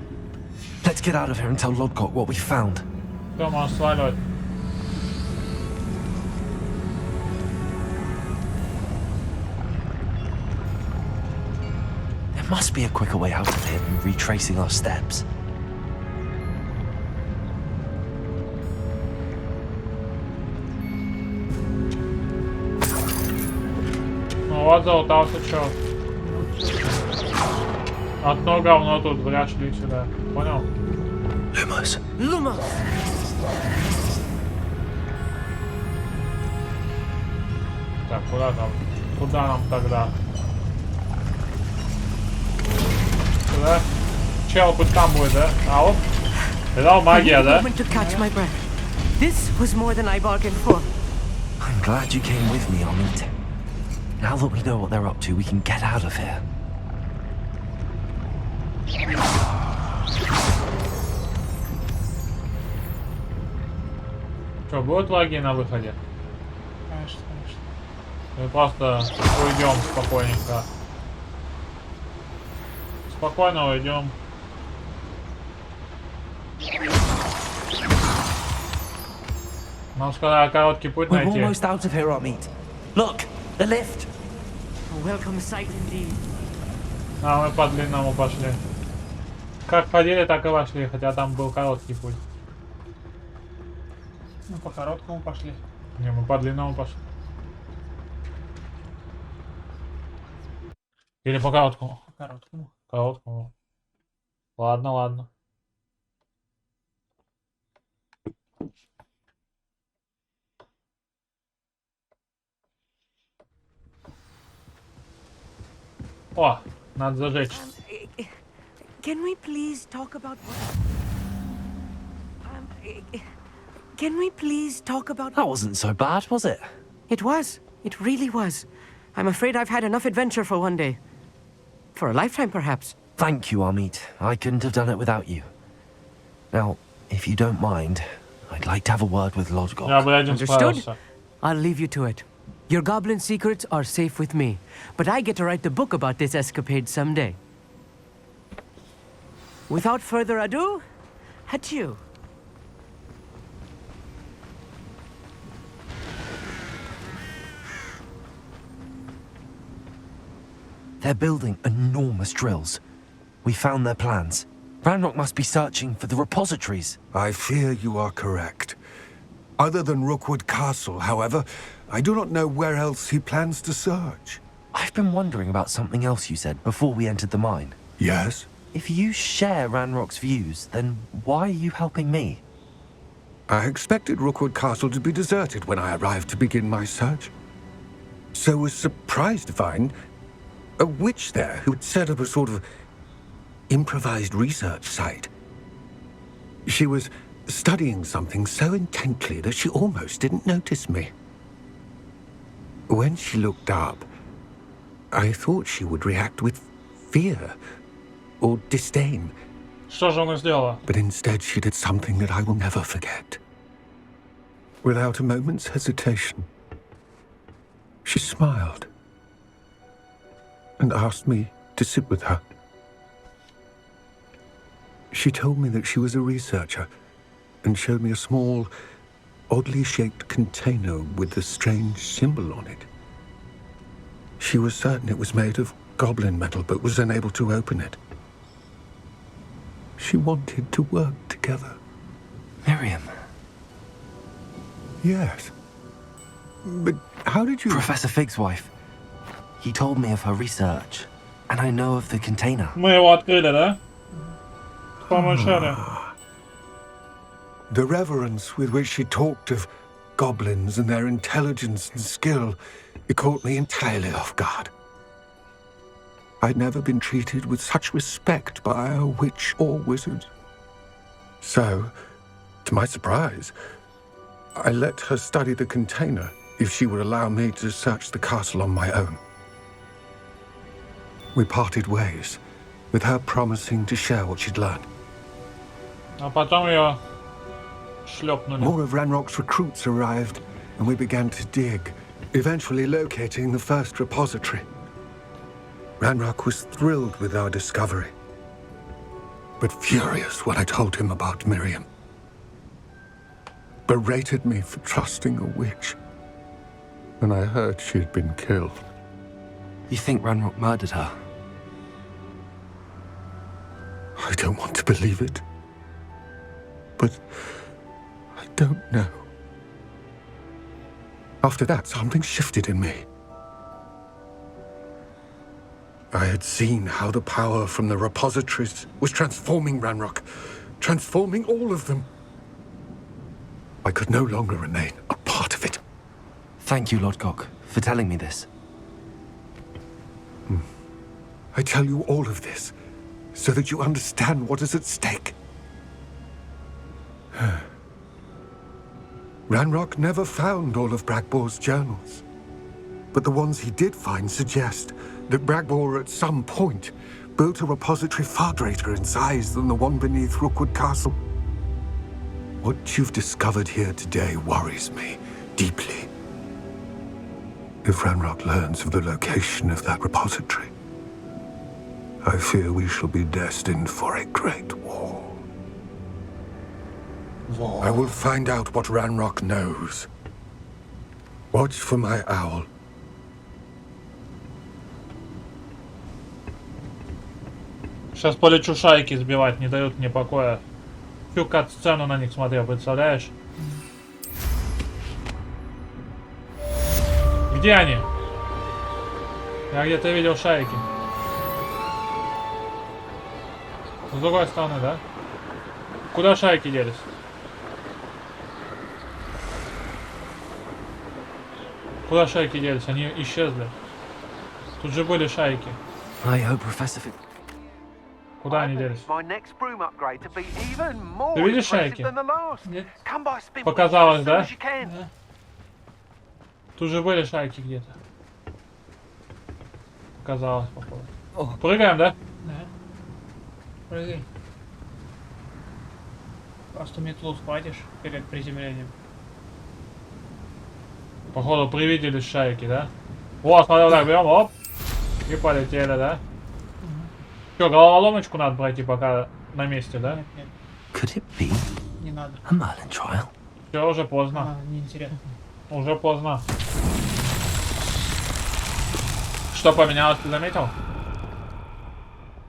E: Let's get out of here and tell Lodgok what we found.
A: Все, можешь сваливать.
E: There must be a quicker way out of here than retracing our steps.
A: Ну вот залутался чё. Одно говно тут, вряд ли сюда. Понял?
E: Lumos.
F: Lumos!
A: Так, куда там? Куда нам тогда? Сюда? Чел пусть там будет, да? Ау? Это магия, да?
F: To catch my breath. This was more than I bargained for.
E: I'm glad you came with me, Amit. Now that we know what they're up to, we can get out of here.
A: Что, будут лаги на выходе?
H: Конечно, конечно.
A: Мы просто уйдем спокойненько. Спокойно уйдем. Нам сказали короткий путь
E: We're
A: найти.
E: almost out of here, Amit. Look, the lift.
F: A welcome sight indeed.
A: А мы по длинному пошли. Как ходили, так и вошли, хотя там был короткий путь.
H: Ну, по короткому пошли.
A: Не, мы по длинному пошли. Или по короткому?
H: По короткому.
A: Короткому. Ладно, ладно. О, надо зажечь.
B: Can we please talk about Can we please talk about
E: That wasn't so bad, was it?
F: It was. It really was. I'm afraid I've had enough adventure for one day. For a lifetime, perhaps.
E: Thank you, Amit. I couldn't have done it without you. Now, if you don't mind, I'd like to have a word with Lodgok.
A: Я бы один
F: Understood?
A: справился.
F: I'll leave you to it. Your goblin secrets are safe with me, but I get to write the book about this escapade someday. Without further ado, adieu.
E: They're building enormous drills. We found their plans. Ranrock must be searching for the repositories.
G: I fear you are correct. Other than Rookwood Castle, however, I do not know where else he plans to search.
E: I've been wondering about something else you said before we entered the mine.
G: Yes?
E: If you share Ranrock's views, then why are you helping me?
G: I expected Rookwood Castle to be deserted when I arrived to begin my search. So was surprised to find a witch there who had set up a sort of improvised research site. She was studying something so intently that she almost didn't notice me. When she looked up, I thought she would react with fear or disdain.
A: Что же она сделала?
G: But instead she did something that I will never forget. Without a moment's hesitation, she smiled and asked me to sit with her. She told me that she was a researcher and showed me a small, oddly shaped container with a strange symbol on it. She was certain it was made of goblin metal, but was unable to open it. She wanted to work together.
E: Miriam.
G: Yes. But how did you...
E: Professor Fig's wife. He told me of her research, and I know of the container.
A: Мы его открыли, да? С помощью
G: The reverence with which she talked of goblins and their intelligence and skill, it caught me entirely off guard. I'd never been treated with such respect by a witch or wizard. So, to my surprise, I let her study the container if she would allow me to search the castle on my own. We parted ways, with her promising to share what she'd learned.
A: А потом ее шлепнули.
G: More of Ranrock's recruits arrived, and we began to dig, eventually locating the first repository. Ranrock was thrilled with our discovery, but furious when I told him about Miriam. Berated me for trusting a witch when I heard she'd been killed.
E: You think Ranrock murdered her?
G: I don't want to believe it, but I don't know. After that, something shifted in me. I had seen how the power from the repositories was transforming Ranrock, transforming all of them. I could no longer remain a part of it.
E: Thank you, Lodgok, for telling me this.
G: I tell you all of this so that you understand what is at stake. Ranrock never found all of Bragbor's journals, but the ones he did find suggest that Bragbor at some point built a repository far greater in size than the one beneath Rookwood Castle. What you've discovered here today worries me deeply. If Ranrock learns of the location of that repository, I fear we shall be destined for a great war. I will find out what Ranrock knows. Watch for my owl.
A: Сейчас полечу шайки сбивать, не дают мне покоя. Всю кат-сцену на них смотрел, представляешь? Где они? Я где-то видел шайки. С другой стороны, да? Куда шайки делись? Куда шайки делись? Они исчезли. Тут же были шайки. Куда они делись? Ты видишь шайки? Нет. Показалось, да? Да. Тут же были шайки где-то. Показалось, походу. Прыгаем, да?
H: Да. Прыгай. Просто метлу схватишь перед приземлением.
A: Походу привиделись шайки, да? Вот, смотри, вот так берем, оп. И полетели, да? Что, головоломочку надо пройти пока на месте, да?
H: Нет, нет.
E: Could it be
H: Не надо.
E: a Merlin trial?
A: Все, уже поздно.
H: Неинтересно.
A: Уже поздно. Что поменялось, ты заметил?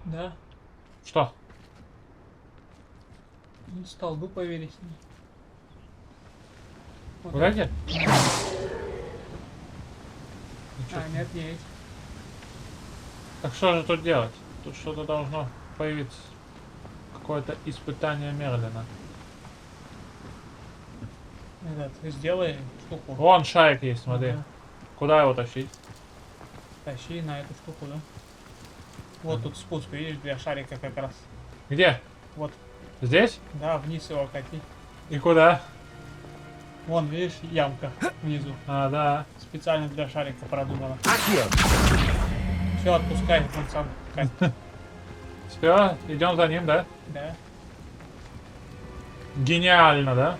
H: Да.
A: Что?
H: Столбы появились. Вот
A: Вот эти?
H: нет, есть.
A: Так что же тут делать? Тут что-то должно появиться. Какое-то испытание Мерлина.
H: Этот, сделай штуку.
A: Вон шайк есть, смотри.
H: Ага.
A: Куда его тащить?
H: Тащи на эту штуку, да? Вот тут спуск, видишь, для шарика как раз.
A: Где?
H: Вот.
A: Здесь?
H: Да, вниз его кати.
A: И куда?
H: Вон, видишь, ямка внизу.
A: А, да.
H: Специально для шарика продумано. Все, отпускай, он сам катит.
A: Все, идем за ним, да?
H: Да.
A: Гениально, да?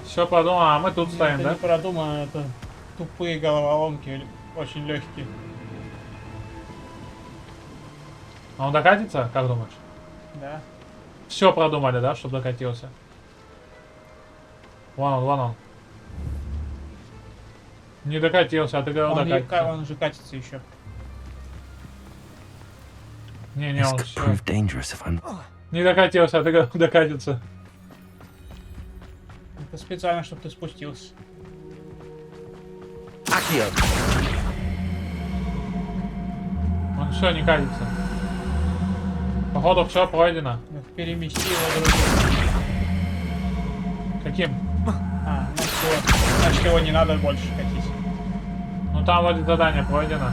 A: Все продумано, а мы тут стоим,
H: Это
A: да?
H: не продумано, это тупые головоломки, очень легкие.
A: А он докатится, как думаешь?
H: Да.
A: Все продумали, да, чтобы докатился? Вон он, вон он. Не докатился, а ты говорил, докатится.
H: Он же катится еще.
A: Не, он
E: This could
A: все.
E: prove dangerous if I'm...
A: Не докатился, а ты говорил, докатится.
H: Это специально, чтобы ты спустился.
A: Он все, не катится. Походу все пройдено.
H: Перемести его другим.
A: Каким?
H: А, значит его не надо больше катить.
A: Ну там вроде задание пройдено.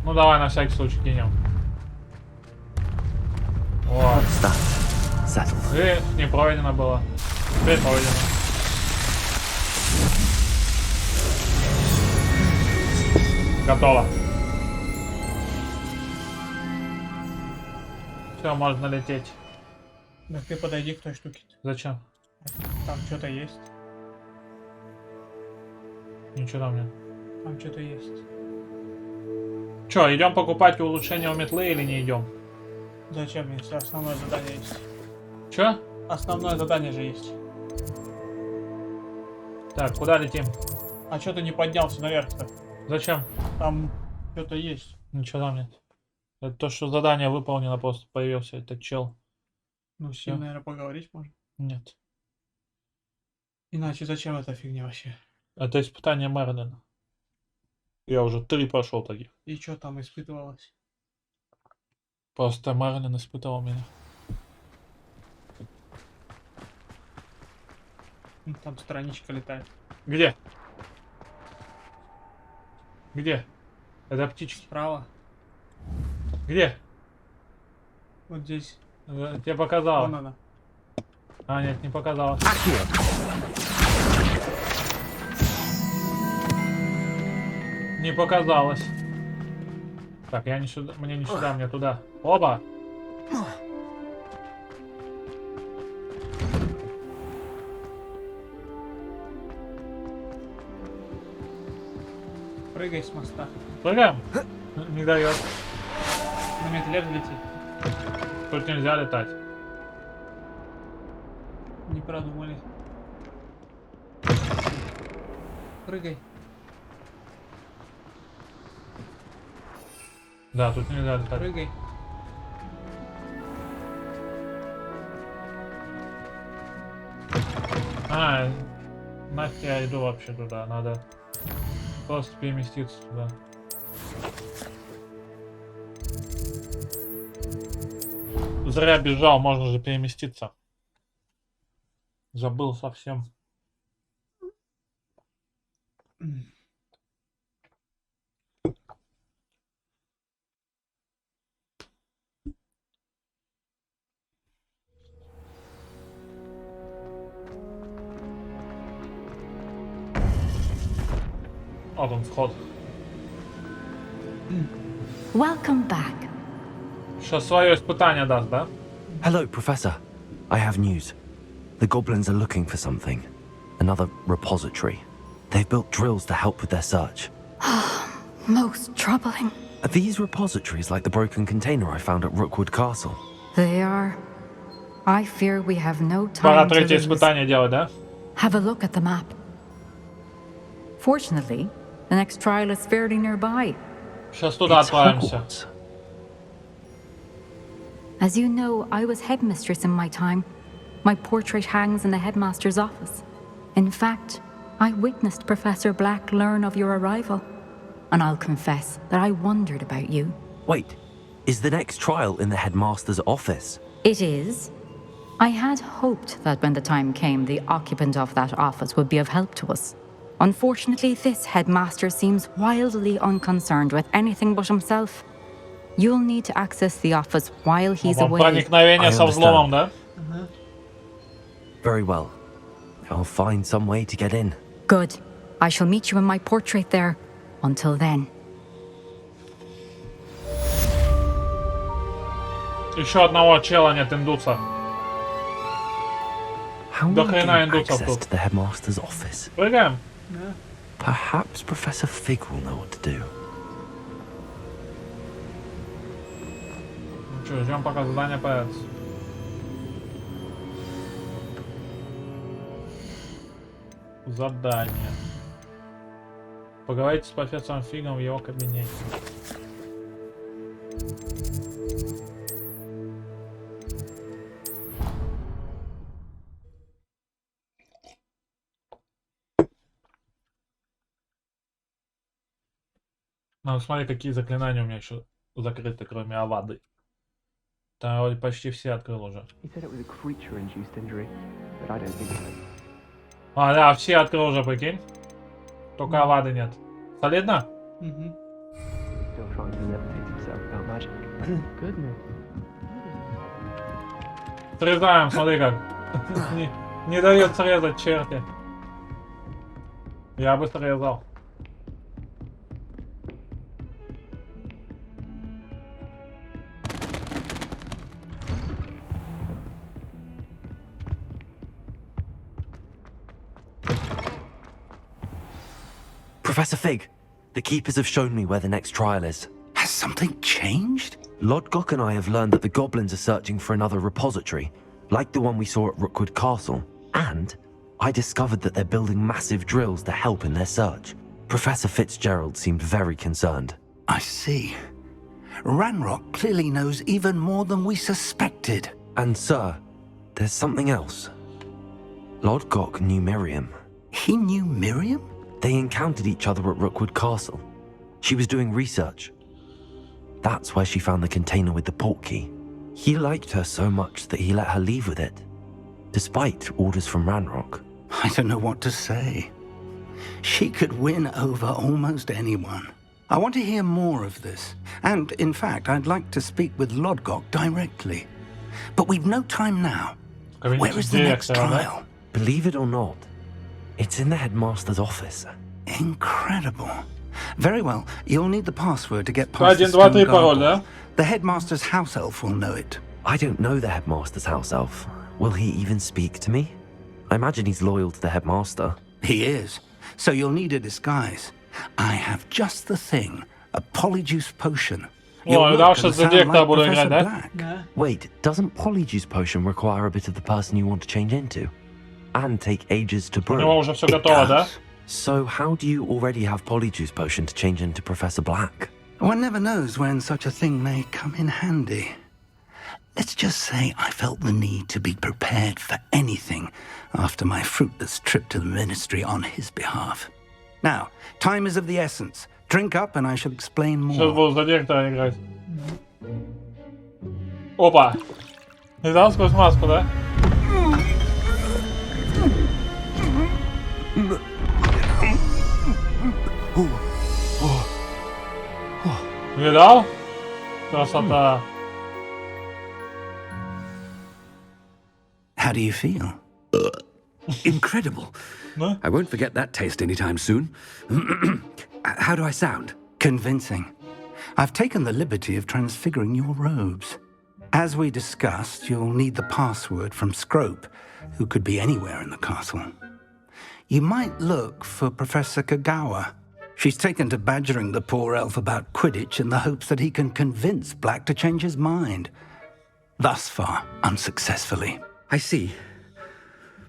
A: Ну давай на всякий случай кинем. Вот. И не пройдено было. Теперь пройдено. Готово. Все, можно лететь.
H: Да ты подойди к той штуке.
A: Зачем?
H: Там что-то есть.
A: Ничего там нет.
H: Там что-то есть.
A: Че, идем покупать улучшение у метлы или не идем?
H: Зачем, если основное задание есть?
A: Че?
H: Основное задание же есть.
A: Так, куда летим?
H: А что ты не поднялся наверх-то?
A: Зачем?
H: Там что-то есть.
A: Ничего там нет. Это то, что задание выполнено, просто появился этот чел.
H: Ну, с ним, наверное, поговорить можно.
A: Нет.
H: Иначе зачем эта фигня вообще?
A: Это испытание Мерлина. Я уже 3 прошел таких.
H: И что там испытывалось?
A: Просто Мерлин испытывал меня.
H: Там страничка летает.
A: Где? Где? Это птички.
H: Справа.
A: Где?
H: Вот здесь.
A: Тебе показал.
H: Вон она.
A: А, нет, не показалось. Не показалось. Так, я не сюда, мне не сюда, мне туда. Оба!
H: Прыгай с моста.
A: Прыгаем? Не дает.
H: На метле взлети.
A: Тут нельзя летать.
H: Не продумали. Прыгай.
A: Да, тут нельзя летать.
H: Прыгай.
A: А, нафиг я иду вообще туда, надо просто переместиться туда. Зря бежал, можно же переместиться. Забыл совсем. Вот он вход.
C: Welcome back.
A: Сейчас свое испытание даст, да?
E: Hello, Professor. I have news. The goblins are looking for something. Another repository. They've built drills to help with their search.
C: Most troubling.
E: Are these repositories like the broken container I found at Rookwood Castle?
C: They are. I fear we have no
A: Пора
C: time to
A: третье
C: lose.
A: испытание делать, да?
C: Have a look at the map. Fortunately, the next trial is fairly nearby.
A: Сейчас туда
E: It's
A: отправимся.
E: Hogwarts.
C: As you know, I was headmistress in my time. My portrait hangs in the headmaster's office. In fact, I witnessed Professor Black learn of your arrival. And I'll confess that I wondered about you.
E: Wait, is the next trial in the headmaster's office?
C: It is. I had hoped that when the time came, the occupant of that office would be of help to us. Unfortunately, this headmaster seems wildly unconcerned with anything but himself. You'll need to access the office while he's away.
A: Проникновение со взломом, да?
E: Very well. I'll find some way to get in.
C: Good. I shall meet you in my portrait there. Until then.
A: Еще одного чела нет, индуса.
E: How
A: До
E: will I
A: хрена
E: gain
A: индусов
E: access
A: тут.
E: to the headmaster's office?
A: Прыгаем?
E: Perhaps Professor Fig will know what to do.
A: Ну что, ждем, пока задание появится. Задание. Поговорите с профессором Фигом в его кабинете. Ну, смотри, какие заклинания у меня еще закрыты, кроме Авады. Там вроде почти все открыл уже. А, да, все открыл уже, прикинь. Только Авады нет. Солидно? Срезаем, смотри как. Не дает срезать, черти. Я бы срезал.
E: Professor Fig, the Keepers have shown me where the next trial is.
K: Has something changed?
E: Lodgok and I have learned that the goblins are searching for another repository, like the one we saw at Rookwood Castle. And I discovered that they're building massive drills to help in their search. Professor Fitzgerald seemed very concerned.
K: I see. Ranrock clearly knows even more than we suspected.
E: And sir, there's something else. Lodgok knew Miriam.
K: He knew Miriam?
E: They encountered each other at Rookwood Castle. She was doing research. That's where she found the container with the portkey. He liked her so much that he let her leave with it, despite orders from Ranrock.
K: I don't know what to say. She could win over almost anyone. I want to hear more of this. And, in fact, I'd like to speak with Lodgok directly. But we've no time now. Where is the next trial?
E: Believe it or not, it's in the headmaster's office.
K: Incredible. Very well. You'll need the password to get past the
A: 1, 2, 3
K: stone
A: parole,
K: gargoyle.
A: да?
K: The headmaster's house elf will know it.
E: I don't know the headmaster's house elf. Will he even speak to me? I imagine he's loyal to the headmaster.
K: He is. So you'll need a disguise. I have just the thing. A polyjuice potion.
A: О, да, сейчас за директора буду играть, да?
H: Да.
E: Wait, doesn't Polyjuice Potion require a bit of the person you want to change into? And take ages to
A: У него
E: brew?
A: уже все готово, да?
E: So how do you already have Polyjuice Potion to change into Professor Black?
K: One never knows when such a thing may come in handy. Let's just say I felt the need to be prepared for anything after my fruitless trip to the ministry on his behalf. Now, time is of the essence. Drink up and I shall explain
A: Сейчас
K: more.
A: буду за директора играть. Опа! Видал сквозь маску, да? Видал? Красота.
K: How do you feel?
J: Incredible.
A: No?
J: I won't forget that taste anytime soon. How do I sound?
K: Convincing. I've taken the liberty of transfiguring your robes. As we discussed, you'll need the password from Scrope, who could be anywhere in the castle. You might look for Professor Kagawa. She's taken to badgering the poor elf about Quidditch in the hopes that he can convince Black to change his mind. Thus far, unsuccessfully.
J: I see.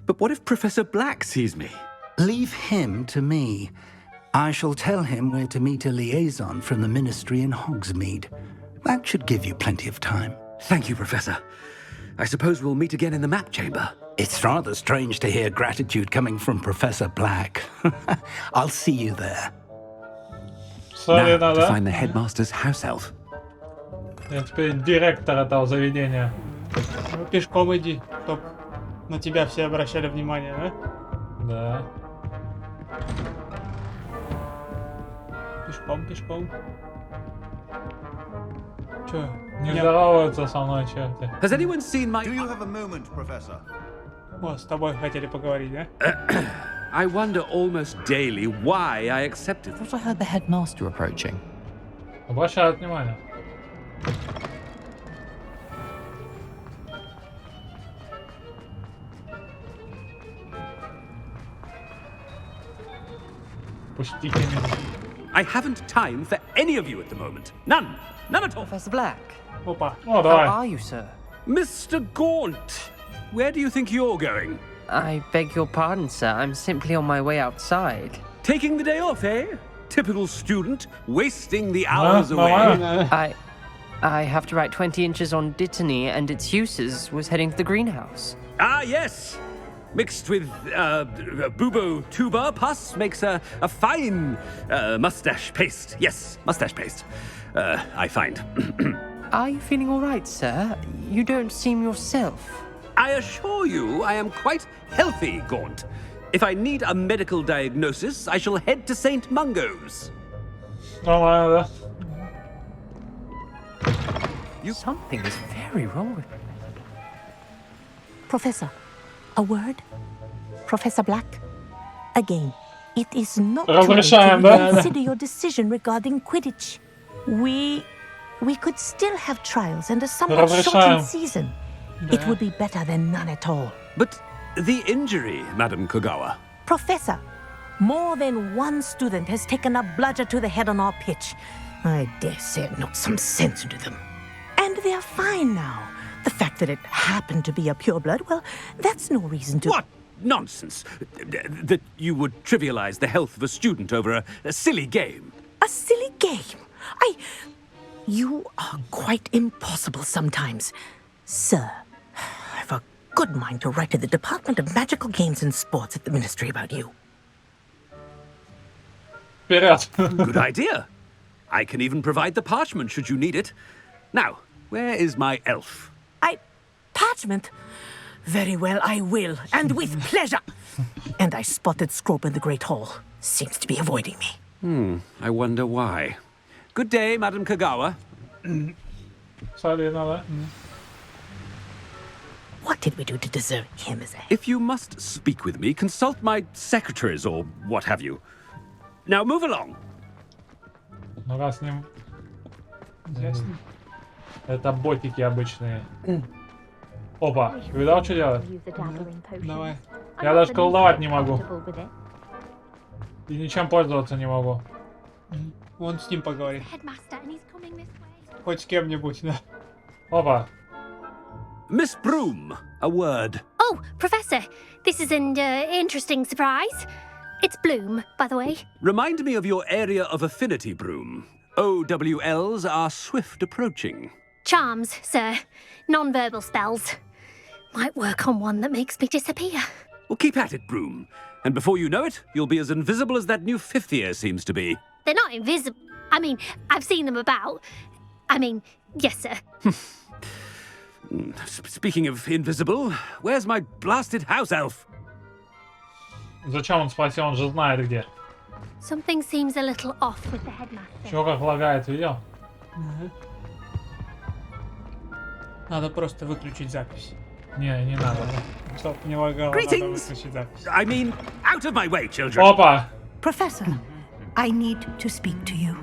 J: But what if Professor Black sees me?
K: Leave him to me. I shall tell him where to meet a liaison from the ministry in Hogsmeade. That should give you plenty of time.
J: Thank you, Professor. I suppose we'll meet again in the map chamber.
K: It's rather strange to hear gratitude coming from Professor Black. I'll see you there.
A: Смотри,
J: Now, to
A: надо.
J: find the headmaster's house elf.
A: Я теперь директор этого заведения.
H: Ну, пешком иди, чтоб на тебя все обращали внимание, да?
A: Да.
H: Пешком, пешком. Чё?
A: Не здороваются со мной черти.
J: Has anyone seen my...
L: Do you have a moment, Professor?
H: О, с тобой хотели поговорить, да?
J: I wonder almost daily why I accepted.
M: Thought I heard the headmaster approaching.
A: Обращают внимание. Пустите меня.
J: I haven't time for any of you at the moment. None. None at all.
M: Professor Black,
A: Опа. О,
M: how
A: давай.
M: are you, sir?
J: Mr. Gaunt, where do you think you're going?
M: I beg your pardon, sir. I'm simply on my way outside.
J: Taking the day off, eh? Typical student, wasting the hours away.
A: Нормально.
M: I have to write 20 inches on Dittany and its uses. Was heading to the greenhouse.
J: Ah, yes. Mixed with bubo tuba pus makes a fine mustache paste. Yes, mustache paste. I find.
M: Are you feeling all right, sir? You don't seem yourself.
J: I assure you I am quite healthy, Gaunt. If I need a medical diagnosis, I shall head to St. Mungo's.
A: Нормально, да?
M: Something is very wrong with me.
N: Professor, a word? Professor Black? Again, it is not too late to
A: Разрешаем, да?
N: reconsider your decision regarding Quidditch. We could still have trials and a somewhat
A: Разрешаем.
N: shortened season. It would be better than none at all.
J: But the injury, Madam Kogawa.
N: Professor, More than one student has taken a bludger to the head on our pitch. I dare say it knocked some sense into them. And they're fine now. The fact that it happened to be a pureblood, well, that's no reason to...
J: What nonsense! That you would trivialize the health of a student over a silly game.
N: A silly game? You are quite impossible sometimes. Sir, I've a good mind to write to the Department of Magical Games and Sports at the Ministry about you.
J: Good idea. I can even provide the parchment should you need it. Now, where is my elf?
N: Parchment? Very well, I will, and with pleasure. And I spotted Scrope in the Great Hall. Seems to be avoiding me.
J: I wonder why. Good day, Madam Kagawa.
N: What did we do to deserve him as a...
J: If you must speak with me, consult my secretaries or what have you. Now move along.
A: Ну раз с ним... Это ботики обычные. Опа, видал, что делать?
H: Давай.
A: Я даже колдовать не могу. И ничем пользоваться не могу.
H: Вон с ним поговори. Хоть с кем-нибудь, да.
A: Опа.
J: Miss Broom, a word.
L: Oh, Professor, this is an interesting surprise. It's Bloom, by the way.
J: Remind me of your area of affinity, Broom. OWLs are swift approaching.
L: Charms, sir. Non-verbal spells. Might work on one that makes me disappear.
J: Well, keep at it, Broom. And before you know it, you'll be as invisible as that new fifth year seems to be.
L: They're not invisible. I mean, I've seen them about. I mean, yes, sir.
J: Speaking of invisible, where's my blasted house elf?
A: Зачем он спросил? Он же знает где.
L: Something seems a little off with the headmaster.
A: Чего как лагает, видел?
H: Надо просто выключить запись.
A: Не надо.
H: Чтоб не лагало, надо выключить запись.
J: I mean, out of my way, children.
A: Опа!
N: Professor, I need to speak to you.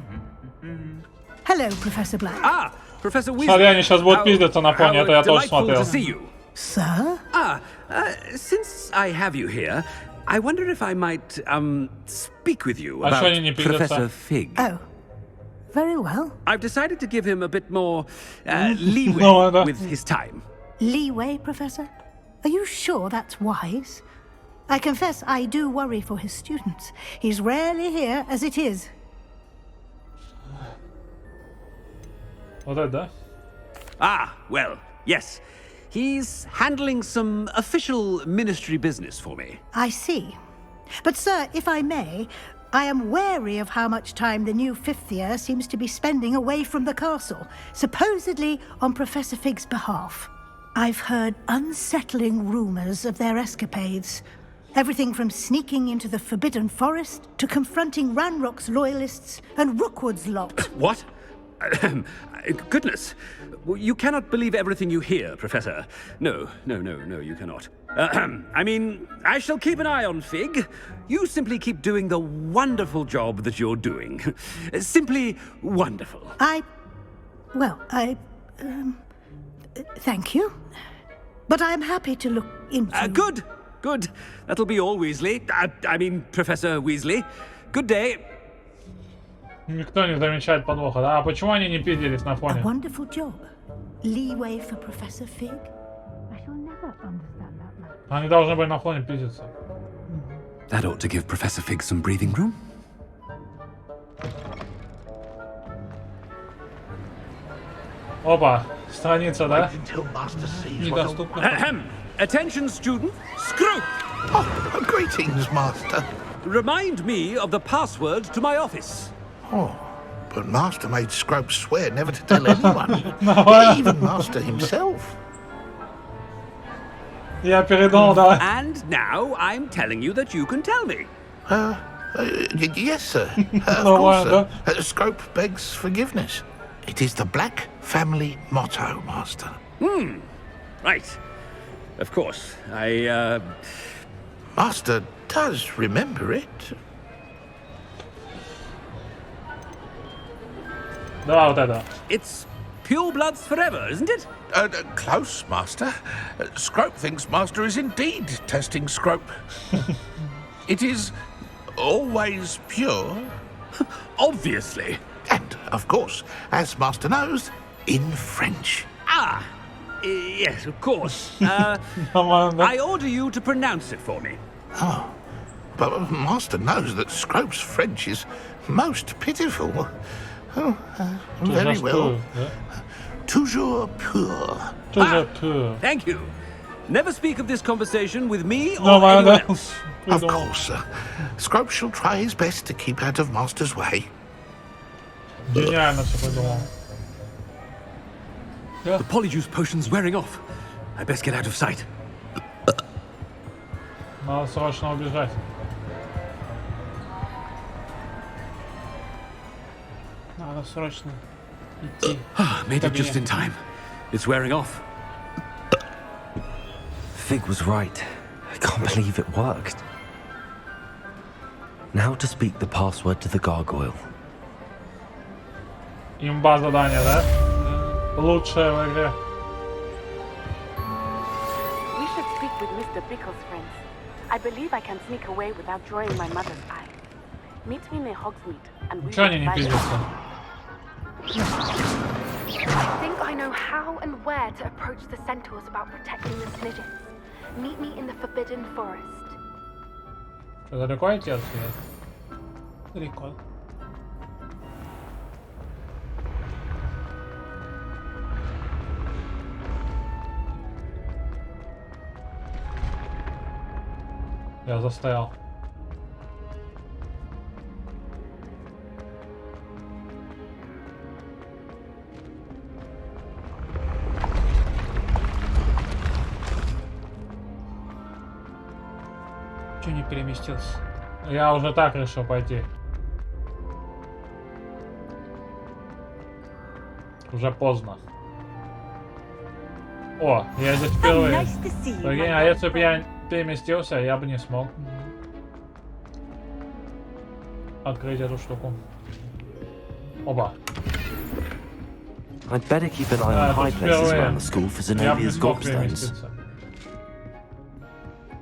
N: Hello, Professor Black.
J: Ah, Professor Weasley.
A: Смотри, они сейчас будут пиздиться на фоне, это я тоже смотрел.
N: Sir?
J: Since I have you here, I wonder if I might, speak with you
A: А что
J: about
A: они не пиздятся?
J: Professor Fig.
N: Oh, very well.
J: I've decided to give him a bit more, leeway with his time.
N: Leeway, Professor? Are you sure that's wise? I confess I do worry for his students. He's rarely here as it is.
A: Вот это, да?
J: Ah, well, yes. He's handling some official ministry business for me.
N: I see. But, sir, if I may, I am wary of how much time the new fifth year seems to be spending away from the castle, supposedly on Professor Fig's behalf. I've heard unsettling rumors of their escapades. Everything from sneaking into the Forbidden Forest to confronting Ranrock's loyalists and Rookwood's lot.
J: What? Goodness. You cannot believe everything you hear, Professor. No, you cannot. I mean, I shall keep an eye on Fig. You simply keep doing the wonderful job that you're doing. Simply wonderful.
N: Thank you. But I'm happy to look into...
J: Good. That'll be all, Weasley. I mean, Professor Weasley. Good day.
A: Никто не замечает подвоха, да? А почему они не пиздились на фоне?
N: A wonderful job. Leeway for Professor Fig. I shall never understand that man.
A: Они должны были на фоне пиздиться.
J: That ought to give Professor Fig some breathing room.
A: Опа, страница, да?
J: Недоступна. Attention, student. Scrope!
O: Oh, greetings, Master.
J: Remind me of the password to my office.
O: Oh, but Master made Scrope swear never to tell anyone. Even Master himself.
A: Я передал, да.
J: And now I'm telling you that you can tell me.
O: Yes, sir. Of course, sir. Scrope begs forgiveness. It is the Black family motto, Master.
J: Right. Of course,
O: Master does remember it.
A: Да, вот это.
J: It's pure bloods forever, isn't it?
O: Close, Master. Scrope thinks Master is indeed testing Scrope. It is always pure?
J: Obviously.
O: And, of course, as Master knows, in French.
J: Ah! Yes, of course. I order you to pronounce it for me.
O: Oh, but Master knows that Scrope's French is most pitiful. Oh, very well. Toujours pur.
A: Toujours pur.
J: Thank you. Never speak of this conversation with me or anyone else.
O: Of course, sir. Scrope shall try his best to keep out of Master's way.
A: Гениально все придумал.
J: The polyjuice potion's wearing off. I best get out of sight.
A: Надо срочно убежать.
H: Надо срочно идти.
J: Made it just in time. It's wearing off.
E: Fig was right. I can't believe it worked. Now to speak the password to the gargoyle.
A: Имба задание, да? Лучшее в игре.
P: We should speak with Mr. Bickle's friends. I believe I can sneak away without drawing my mother's eye. Meet me near Hogsmeade, and we
A: Чё они не
P: will
A: пиздятся?
P: I think I know how and where to approach the centaurs about protecting the Snidgets. Meet me in the Forbidden Forest.
A: Что, далеко идти отсюда?
H: Далеко.
A: Я застрял.
H: Чё не переместился?
A: Я уже так решил пойти. Уже поздно. О, я здесь впервые. Прикинь, а если бы я переместился, я бы не смог открыть эту штуку. Оба.
E: I'd better keep an eye on high places around the school for Zenobia's gobstones.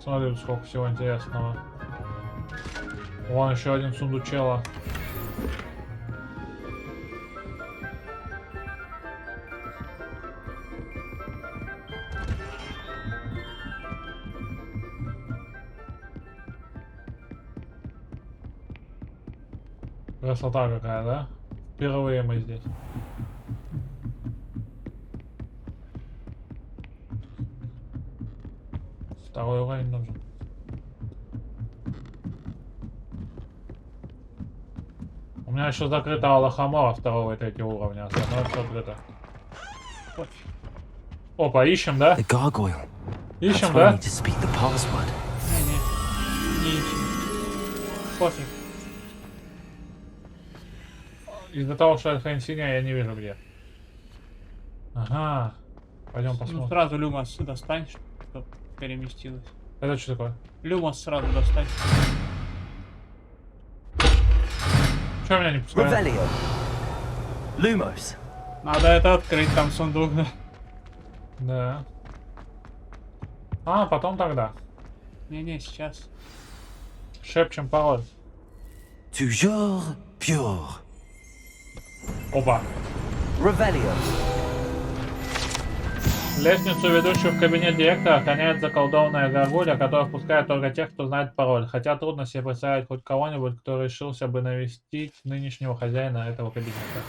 A: Смотри, сколько всего интересного. Вон еще один сундучело. Красота какая, да? Впервые мы здесь. Второй уровень нужен. У меня еще закрыто лохомора второго и третьего уровня, остальное все открыто. Опа, ищем, да? Ищем, да?
H: Не ищем. Пофиг.
A: Из-за того, что это хрень синяя, я не вижу где. Ага. Пойдем посмотрим.
H: Ну, сразу люмос достань, чтобы переместилась.
A: Это что такое?
H: Люмос сразу достань.
A: Чё меня не пускает?
D: Lumos.
H: Надо это открыть, там сундук, да?
A: Да. А, потом тогда.
H: Не-не, сейчас.
A: Шепчем пароль.
E: Toujours pure.
A: Опа.
D: Revelio.
A: Лестницу, ведущую в кабинет директора, охраняет заколдованная горгулья, которая впускает только тех, кто знает пароль. Хотя трудно себе представить хоть кого-нибудь, кто решился бы навестить нынешнего хозяина этого кабинета.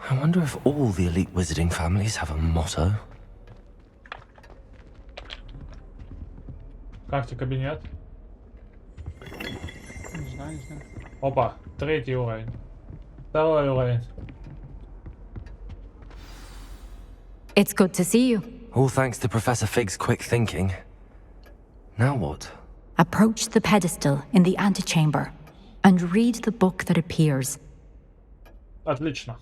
E: I wonder if all the elite wizarding families have a motto.
A: Как тебе кабинет?
H: Не знаю, не знаю.
A: Опа, третий уровень. Второй уровень.
C: It's good to see you.
E: All thanks to Professor Fig's quick thinking. Now what?
C: Approach the pedestal in the antechamber and read the book that appears.
A: Отлично.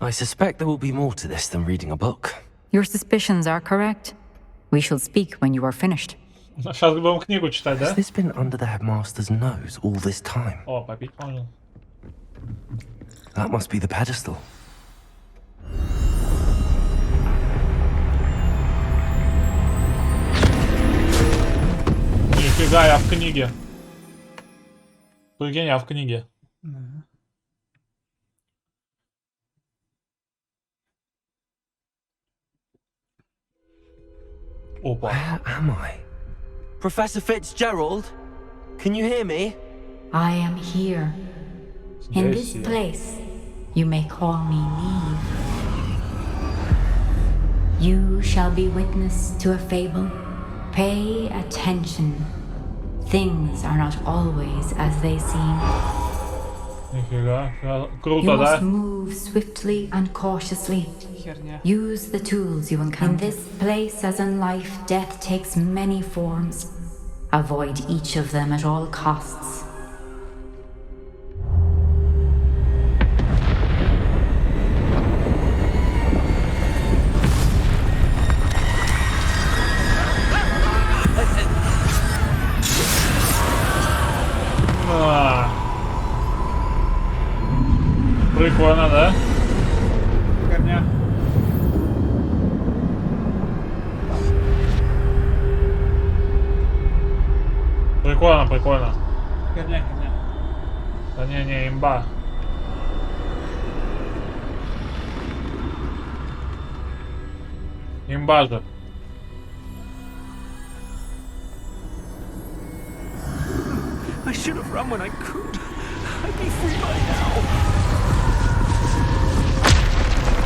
E: I suspect there will be more to this than reading a book.
C: Your suspicions are correct. We shall speak when you are finished.
A: Сейчас будем книгу читать, да?
E: Has this been under the headmaster's nose all this time?
A: О, попить можно.
E: That must be the pedestal.
A: Нифига, я в книге. Прикинь, я в книге. Опа.
E: Where am I? Professor Fitzgerald? Can you hear me?
C: I am here. In this place, you may call me Neve. You shall be witness to a fable. Pay attention. Things are not always as they seem.
A: Нифига.
C: You
A: Круто, да?
C: must move swiftly and cautiously.
H: Херня.
C: Use the tools you encounter. In this place, as in life, death takes many forms. Avoid each of them at all costs.
A: Прикольно, да?
H: Херня.
A: Прикольно, прикольно.
H: Херня.
A: Да не, имба. Имба же.
J: I should have run when I could. I'd be free by now.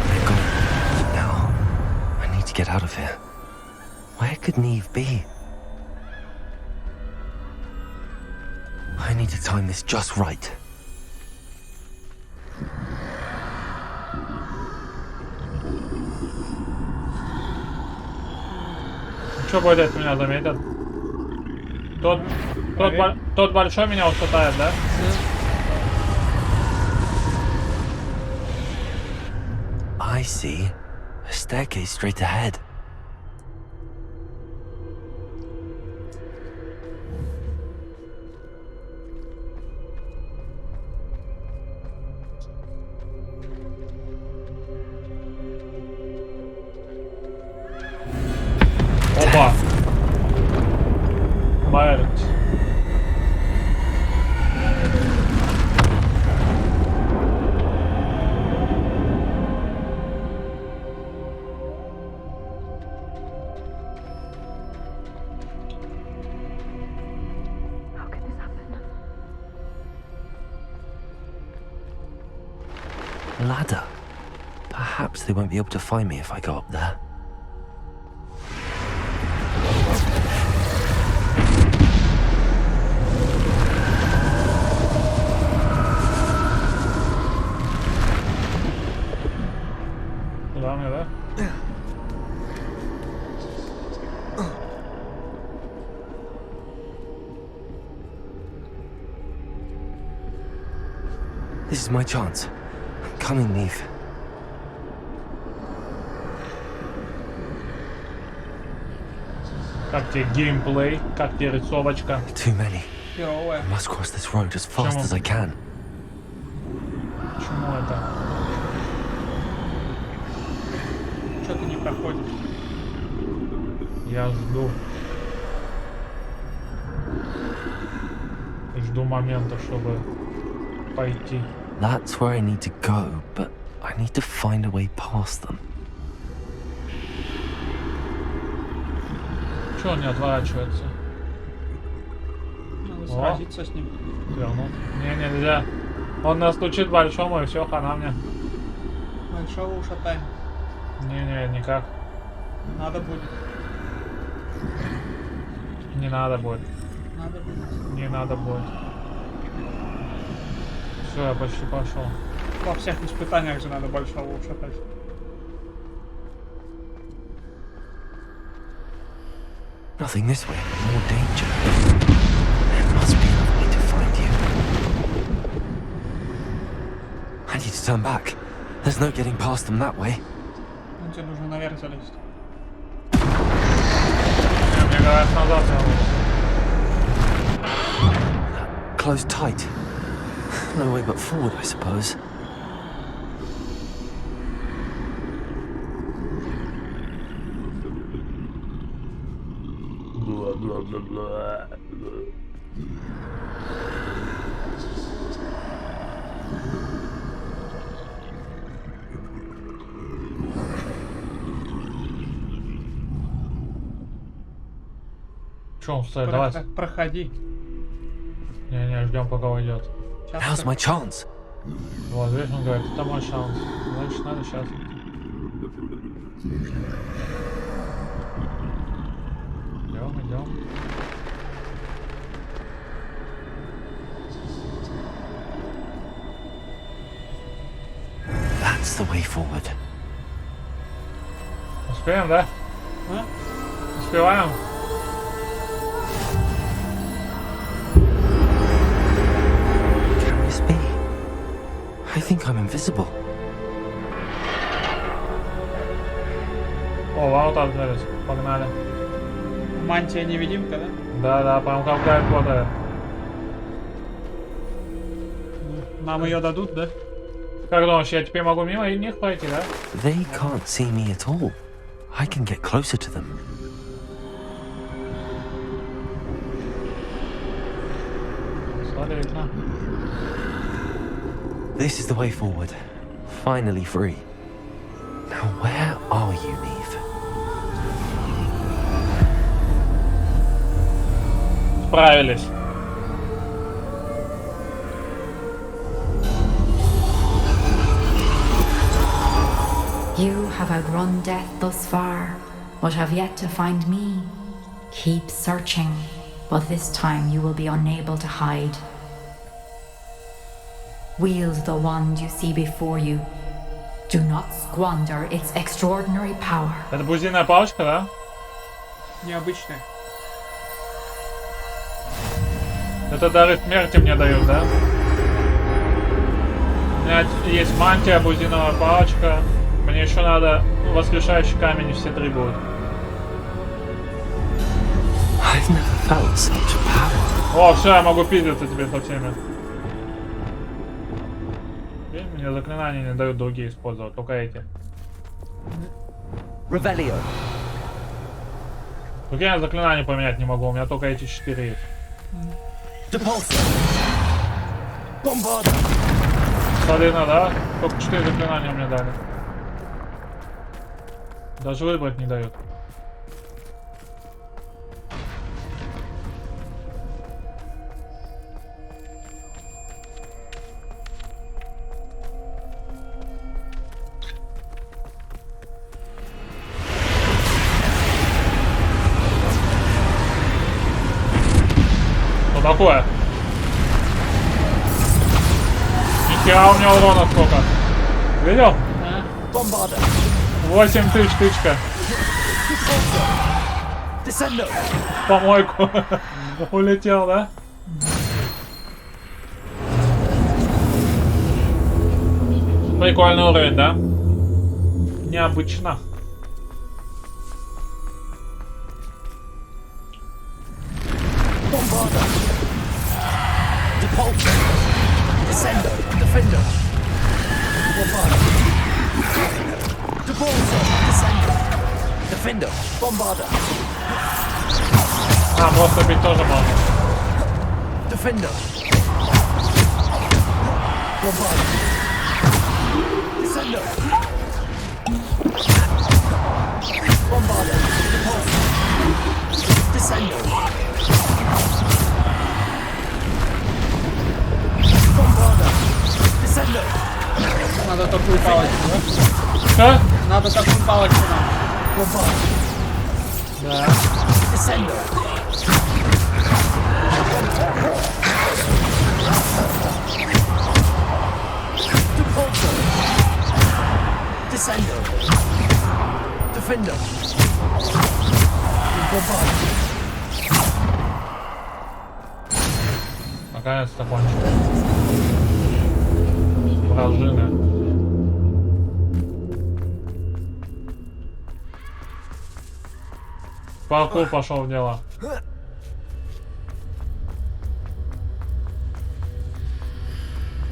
E: They're gone. Now, I need to get out of here. Where could Neve be? I need to time this just right.
A: Что будет, меня заметят? Тот большой меня ушатает, да?
E: I see a staircase straight ahead.
A: Опа! Смерть.
E: Ladder. Perhaps they won't be able to find me if I go up there.
A: Куда мне, да?
E: This is my chance. I'm coming, Neve.
A: Как тебе геймплей? Как тебе рисовочка?
E: Too many.
H: Херовая.
E: I must cross this road as fast as I can.
A: Почему это?
H: Что ты не проходишь?
A: Я жду. Жду момента, чтобы пойти.
E: That's where I need to go, but I need to find a way past them.
A: Чего он не отворачивается?
H: Надо сразиться с ним.
A: Вернут. Не, нельзя. Он настучит большому, и все, хана мне.
H: Большого ушатаем.
A: Не, никак.
H: Надо будет.
A: Не надо будет.
H: Надо будет.
A: Не надо будет. Все, я почти пошел.
H: Во всех испытаниях же надо большого ушатать.
E: Nothing this way, more danger. There must be another way to find you. I need to turn back. There's no getting past them that way.
H: Ну, тебе нужно наверх залезть.
A: Мне говорят, назад
E: Closed tight. No way but forward, I suppose.
A: Че, стой, давай.
H: Проходи.
A: Не, ждем, пока уйдет.
E: Now's my chance.
A: Вот, видишь, он говорит, это мой шанс. Значит, надо сейчас. Идем.
E: That's the way forward.
A: Успеем, да? А? Успеваем?
E: Can this be? I think I'm invisible.
A: О, ворота открылись. Погнали.
H: Мантия-невидимка, да?
A: Да, прям как Гарри Поттер.
H: Нам ее дадут, да?
A: Как думаешь, я теперь могу мимо них пройти, да?
E: They can't see me at all. I can get closer to them.
A: Смотрите.
E: This is the way forward. Finally free. Now where are you, Neve?
A: Справились.
C: You have outrun death thus far, but have yet to find me. Keep searching, but this time you will be unable to hide. Wield the wand you see before you. Do not squander its extraordinary power.
A: Это бузиная палочка, да?
H: Необычная.
A: Это дары смерти мне дают, да? У меня есть мантия, бузиновая палочка. Мне еще надо воскрешающий камень, все три будут.
E: I've never felt such power.
A: О, все, я могу пиздиться тебе со всеми. Мне заклинания не дают другие использовать, только эти.
F: Revelio.
A: Только я заклинания поменять не могу, у меня только эти 4 есть. Смотри, да? Только 4 заклинания мне дали. Даже выбрать не дают. Что такое? Нихера у меня урона сколько. Видел? 8000 тычка. Помойку. Улетел, да? Прикольный уровень, да? Необычно.
F: Defender, Bombarder.
A: А, просто бить тоже можно.
F: Defender. Bombarder. Descender. Bombarder. Descender. Bombarder. Descender.
H: Надо такую палочку, да?
A: Что?
H: Надо такую палочку нам.
A: Да.
F: Descender. Descender. Defender.
A: Наконец-то кончил. Вражины. Паркур пошел в дело.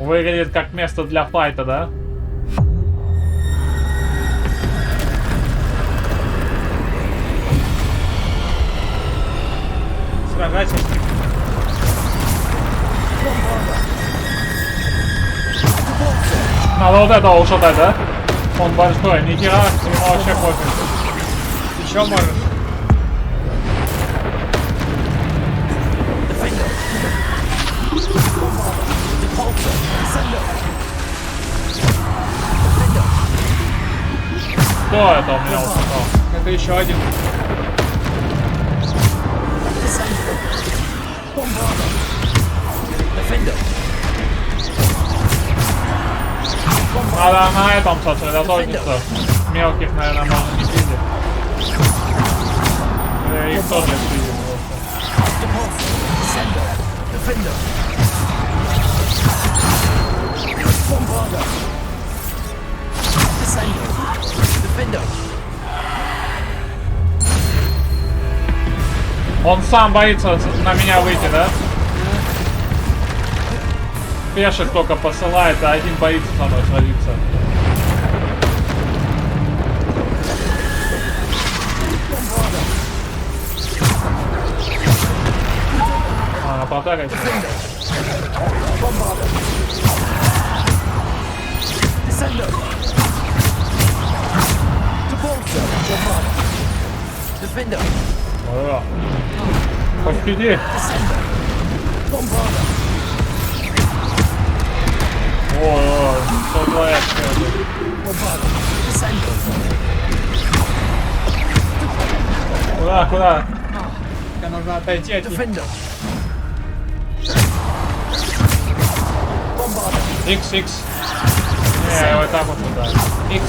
A: Выглядит как место для файта, да?
H: Легаси.
A: Надо вот этого ушатать, да? Он большой, не хера, ему вообще пофиг.
H: Еще можешь.
A: Кто это у меня ушатал?
H: Это еще один.
A: Надо на этом сосредоточиться. Мелких, наверное, можно не видеть. Я их тоже видел Он сам боится на меня выйти, да? Пешек только посылает, а один боится со мной сразиться. А, протагайся. Пощади. Ой, что творится? Куда?
H: Тебе нужно отойти от них.
A: X. Не, вот так вот туда. X.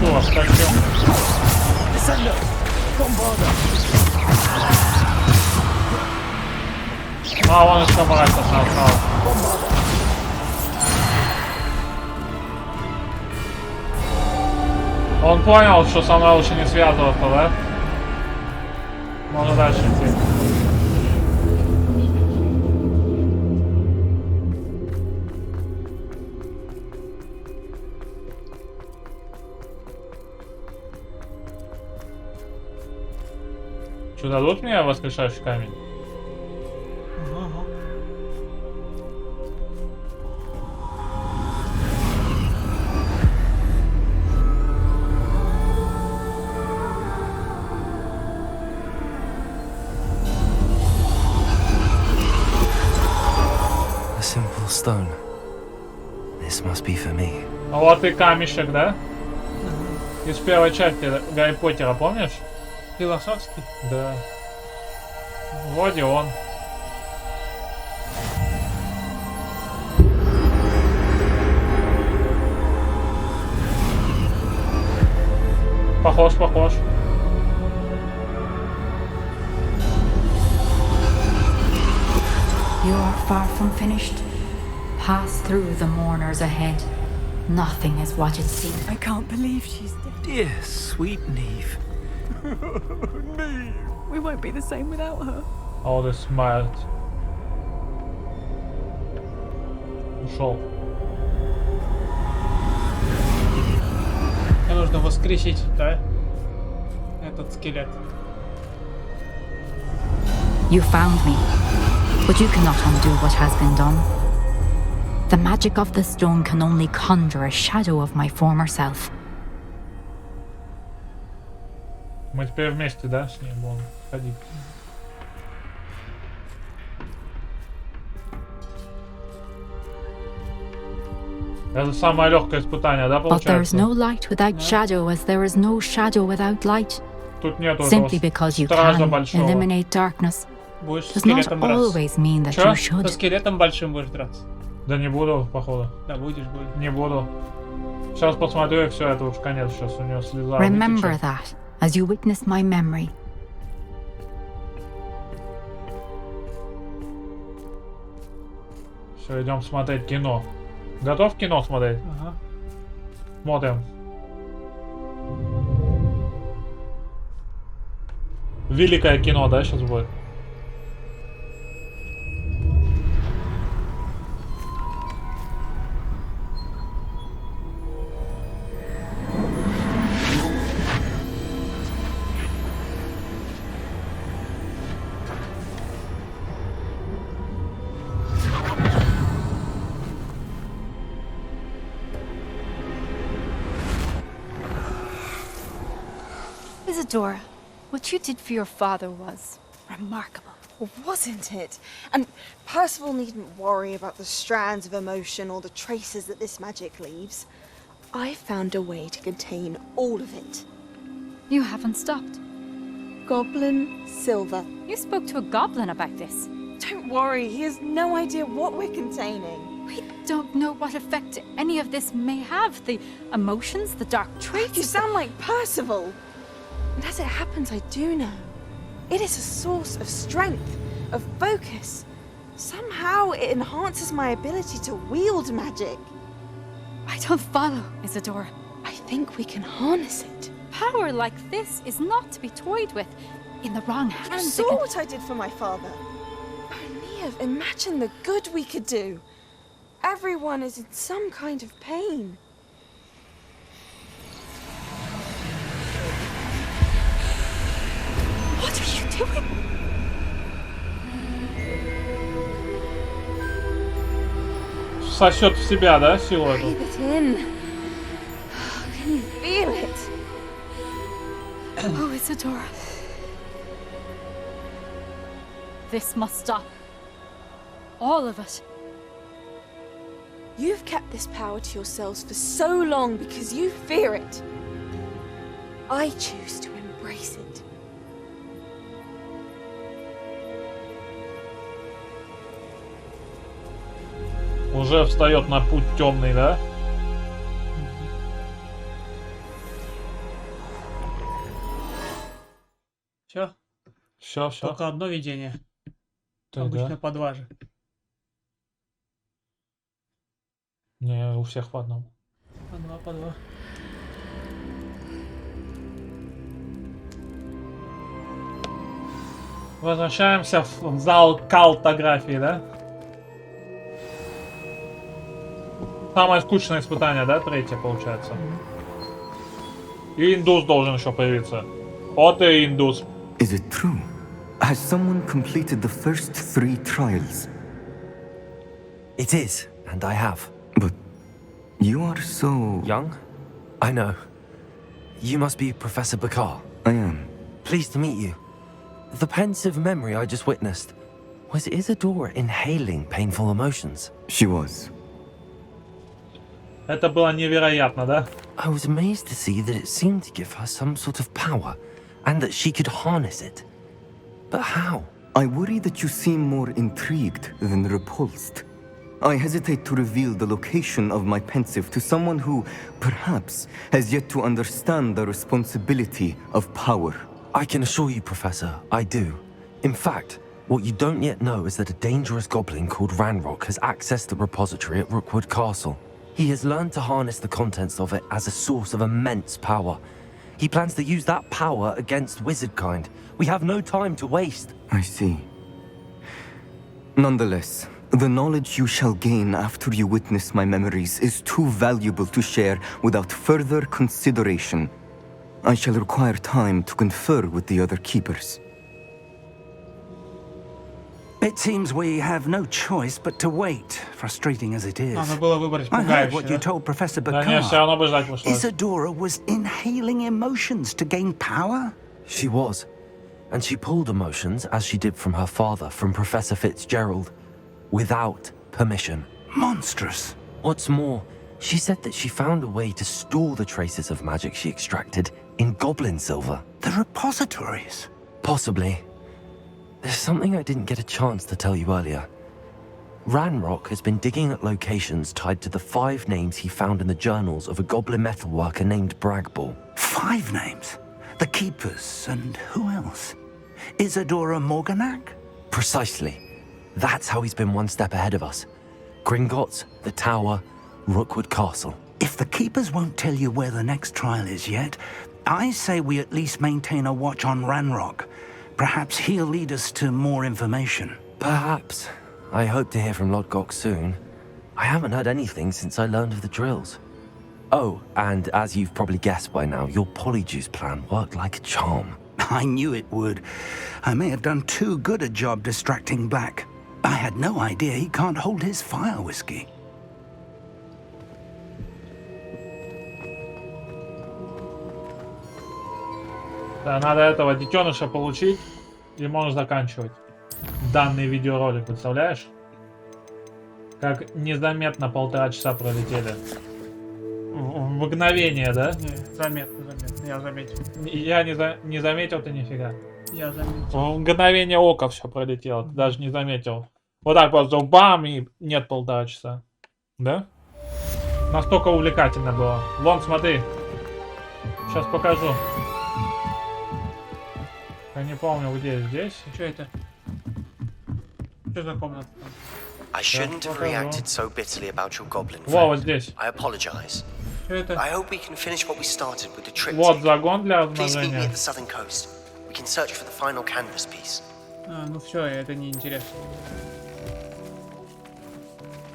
A: Ну все, скачем. А, вон еще мразь остался. Он понял, что со мной лучше не связываться, да? Можно дальше идти. Что, дадут мне воскрешающий камень?
E: A simple stone. This must be for me.
A: Вот и камешек, да? Из первой части Гарри Поттера, помнишь?
H: Философский?
A: Да. Вроде он. Похож.
C: You are far from finished. Pass through the mourners ahead. Nothing is what it seems.
B: I can't believe she's dead.
J: Dear sweet Neve.
B: Neve. We won't be the same without her.
A: All the smart. Ушел.
H: Мне нужно воскресить, да? Этот скелет.
C: You found me, but you cannot undo what has been done. The magic of the stone can only conjure a shadow of my former self.
A: Мы теперь вместе, да, с ним будем ходить. Это самое легкое испытание, да,
C: But there is
A: получается?
C: no light without shadow, as there is no shadow without light.
A: Тут нету
C: Simply because you can
A: большого.
C: eliminate darkness
H: Будешь с
C: does not
H: скелетом драться.
C: always mean that
A: Чё?
C: you should.
H: Со скелетом большим будешь драться.
A: Да не буду, походу.
H: Да, будешь.
A: Не буду. Сейчас посмотрю, и все, это уж конец. Сейчас у него слеза
C: Remember
A: вытечет.
C: that as you witness my memory.
A: Все, идем смотреть кино. Готов кино смотреть?
H: Ага.
A: Смотрим. Великое кино, да, сейчас будет?
Q: Isadora, what you did for your father was remarkable.
R: Wasn't it? And Percival needn't worry about the strands of emotion or the traces that this magic leaves. I found a way to contain all of it.
Q: You haven't stopped.
R: Goblin Silver.
Q: You spoke to a goblin about this.
R: Don't worry, he has no idea what we're containing.
Q: We don't know what effect any of this may have. The emotions, the dark traits.
R: You sound like Percival. And as it happens, I do know. It is a source of strength, of focus. Somehow it enhances my ability to wield magic.
Q: I don't follow, Isadora.
R: I think we can harness it.
Q: Power like this is not to be toyed with. In the wrong hands.
R: You saw what I did for my father. Neve, imagine the good we could do. Everyone is in some kind of pain.
Q: What are you doing?
A: Сосет в себя, да, силу эту?
R: Breathe it in. Can you feel it?
Q: Oh, Isadora. This must stop. All of it.
R: You've kept this power to yourselves for so long because you fear it. I choose to embrace it.
A: Уже встает на путь темный, да?
H: Все?
A: Все.
H: Только одно видение.
A: Да,
H: обычно
A: да.
H: по два же.
A: Не, у всех по одному.
H: По два.
A: Возвращаемся в зал картографии, да? Самое скучное испытание, да? Третье, получается. И индус должен еще появиться. Вот и индус.
S: Is it true? Has someone completed the first 3 trials?
E: It is, and I have.
S: But you are so...
E: young? I know. You must be Professor Bakar.
S: I am.
E: Pleased to meet you. The pensive memory I just witnessed, was Isadora inhaling painful emotions?
S: She was.
A: Это было невероятно, да?
E: I was amazed to see that it seemed to give her some sort of power, and that she could harness it. But how?
S: I worry that you seem more intrigued than repulsed. I hesitate to reveal the location of my pensive to someone who, perhaps, has yet to understand the responsibility of power.
E: I can assure you, Professor, I do. In fact, what you don't yet know is that a dangerous goblin called Ranrock has accessed the repository at Rookwood Castle. He has learned to harness the contents of it as a source of immense power. He plans to use that power against wizardkind. We have no time to waste.
S: I see. Nonetheless, the knowledge you shall gain after you witness my memories is too valuable to share without further consideration. I shall require time to confer with the other keepers.
K: It seems we have no choice but to wait, frustrating as it is.
A: Надо было выбрать
K: I heard
A: пугающее,
K: what
A: да?
K: you told Professor
A: Да не, все равно бы ждать
K: Bakar.
A: пришлось.
K: Isadora was inhaling emotions to gain power?
E: She was. And she pulled emotions, as she did from her father, from Professor Fitzgerald, without permission.
K: Monstrous.
E: What's more, she said that she found a way to store the traces of magic she extracted in goblin silver.
K: The repositories?
E: Possibly. There's something I didn't get a chance to tell you earlier. Ranrock has been digging at locations tied to the 5 names he found in the journals of a goblin metalworker named Bragball.
K: 5 names? The Keepers, and who else? Isadora Morganac?
E: Precisely. That's how he's been one step ahead of us. Gringotts, the Tower, Rookwood Castle.
K: If the Keepers won't tell you where the next trial is yet, I say we at least maintain a watch on Ranrock. Perhaps he'll lead us to more information.
E: Perhaps. I hope to hear from Lodgok soon. I haven't heard anything since I learned of the drills. Oh, and as you've probably guessed by now, your polyjuice plan worked like a charm.
K: I knew it would. I may have done too good a job distracting Black. I had no idea he can't hold his fire whiskey.
A: Да, надо этого детеныша получить, и можешь заканчивать данный видеоролик, представляешь? Как незаметно 1,5 часа пролетели. В мгновение, да?
H: Не, заметно, я заметил.
A: Я не заметил, ты нифига.
H: Я заметил.
A: В мгновение ока все пролетело, ты даже не заметил. Вот так просто бам, и нет 1,5 часа. Да? Настолько увлекательно было. Вон, смотри. Сейчас покажу. Я не помню, где здесь.
H: Что это? Что за комната?
D: I shouldn't have reacted so bitterly about your goblin
A: Во, вот
D: friend.
A: здесь.
D: I apologize.
H: Что это?
D: I hope we can finish what we started with the triptych.
A: Вот загон для
D: Please meet me
A: размножения.
D: at the southern coast. We can search for the final canvas piece.
H: А, ну все, это не интересно.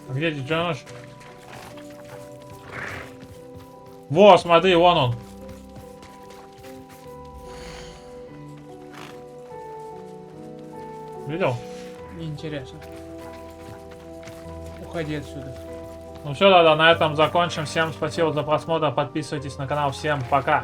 A: А где детеныш? Во, смотри, вон он. Видел?
H: Неинтересно. Уходи отсюда.
A: Ну все, тогда на этом закончим. Всем спасибо за просмотр. Подписывайтесь на канал. Всем пока.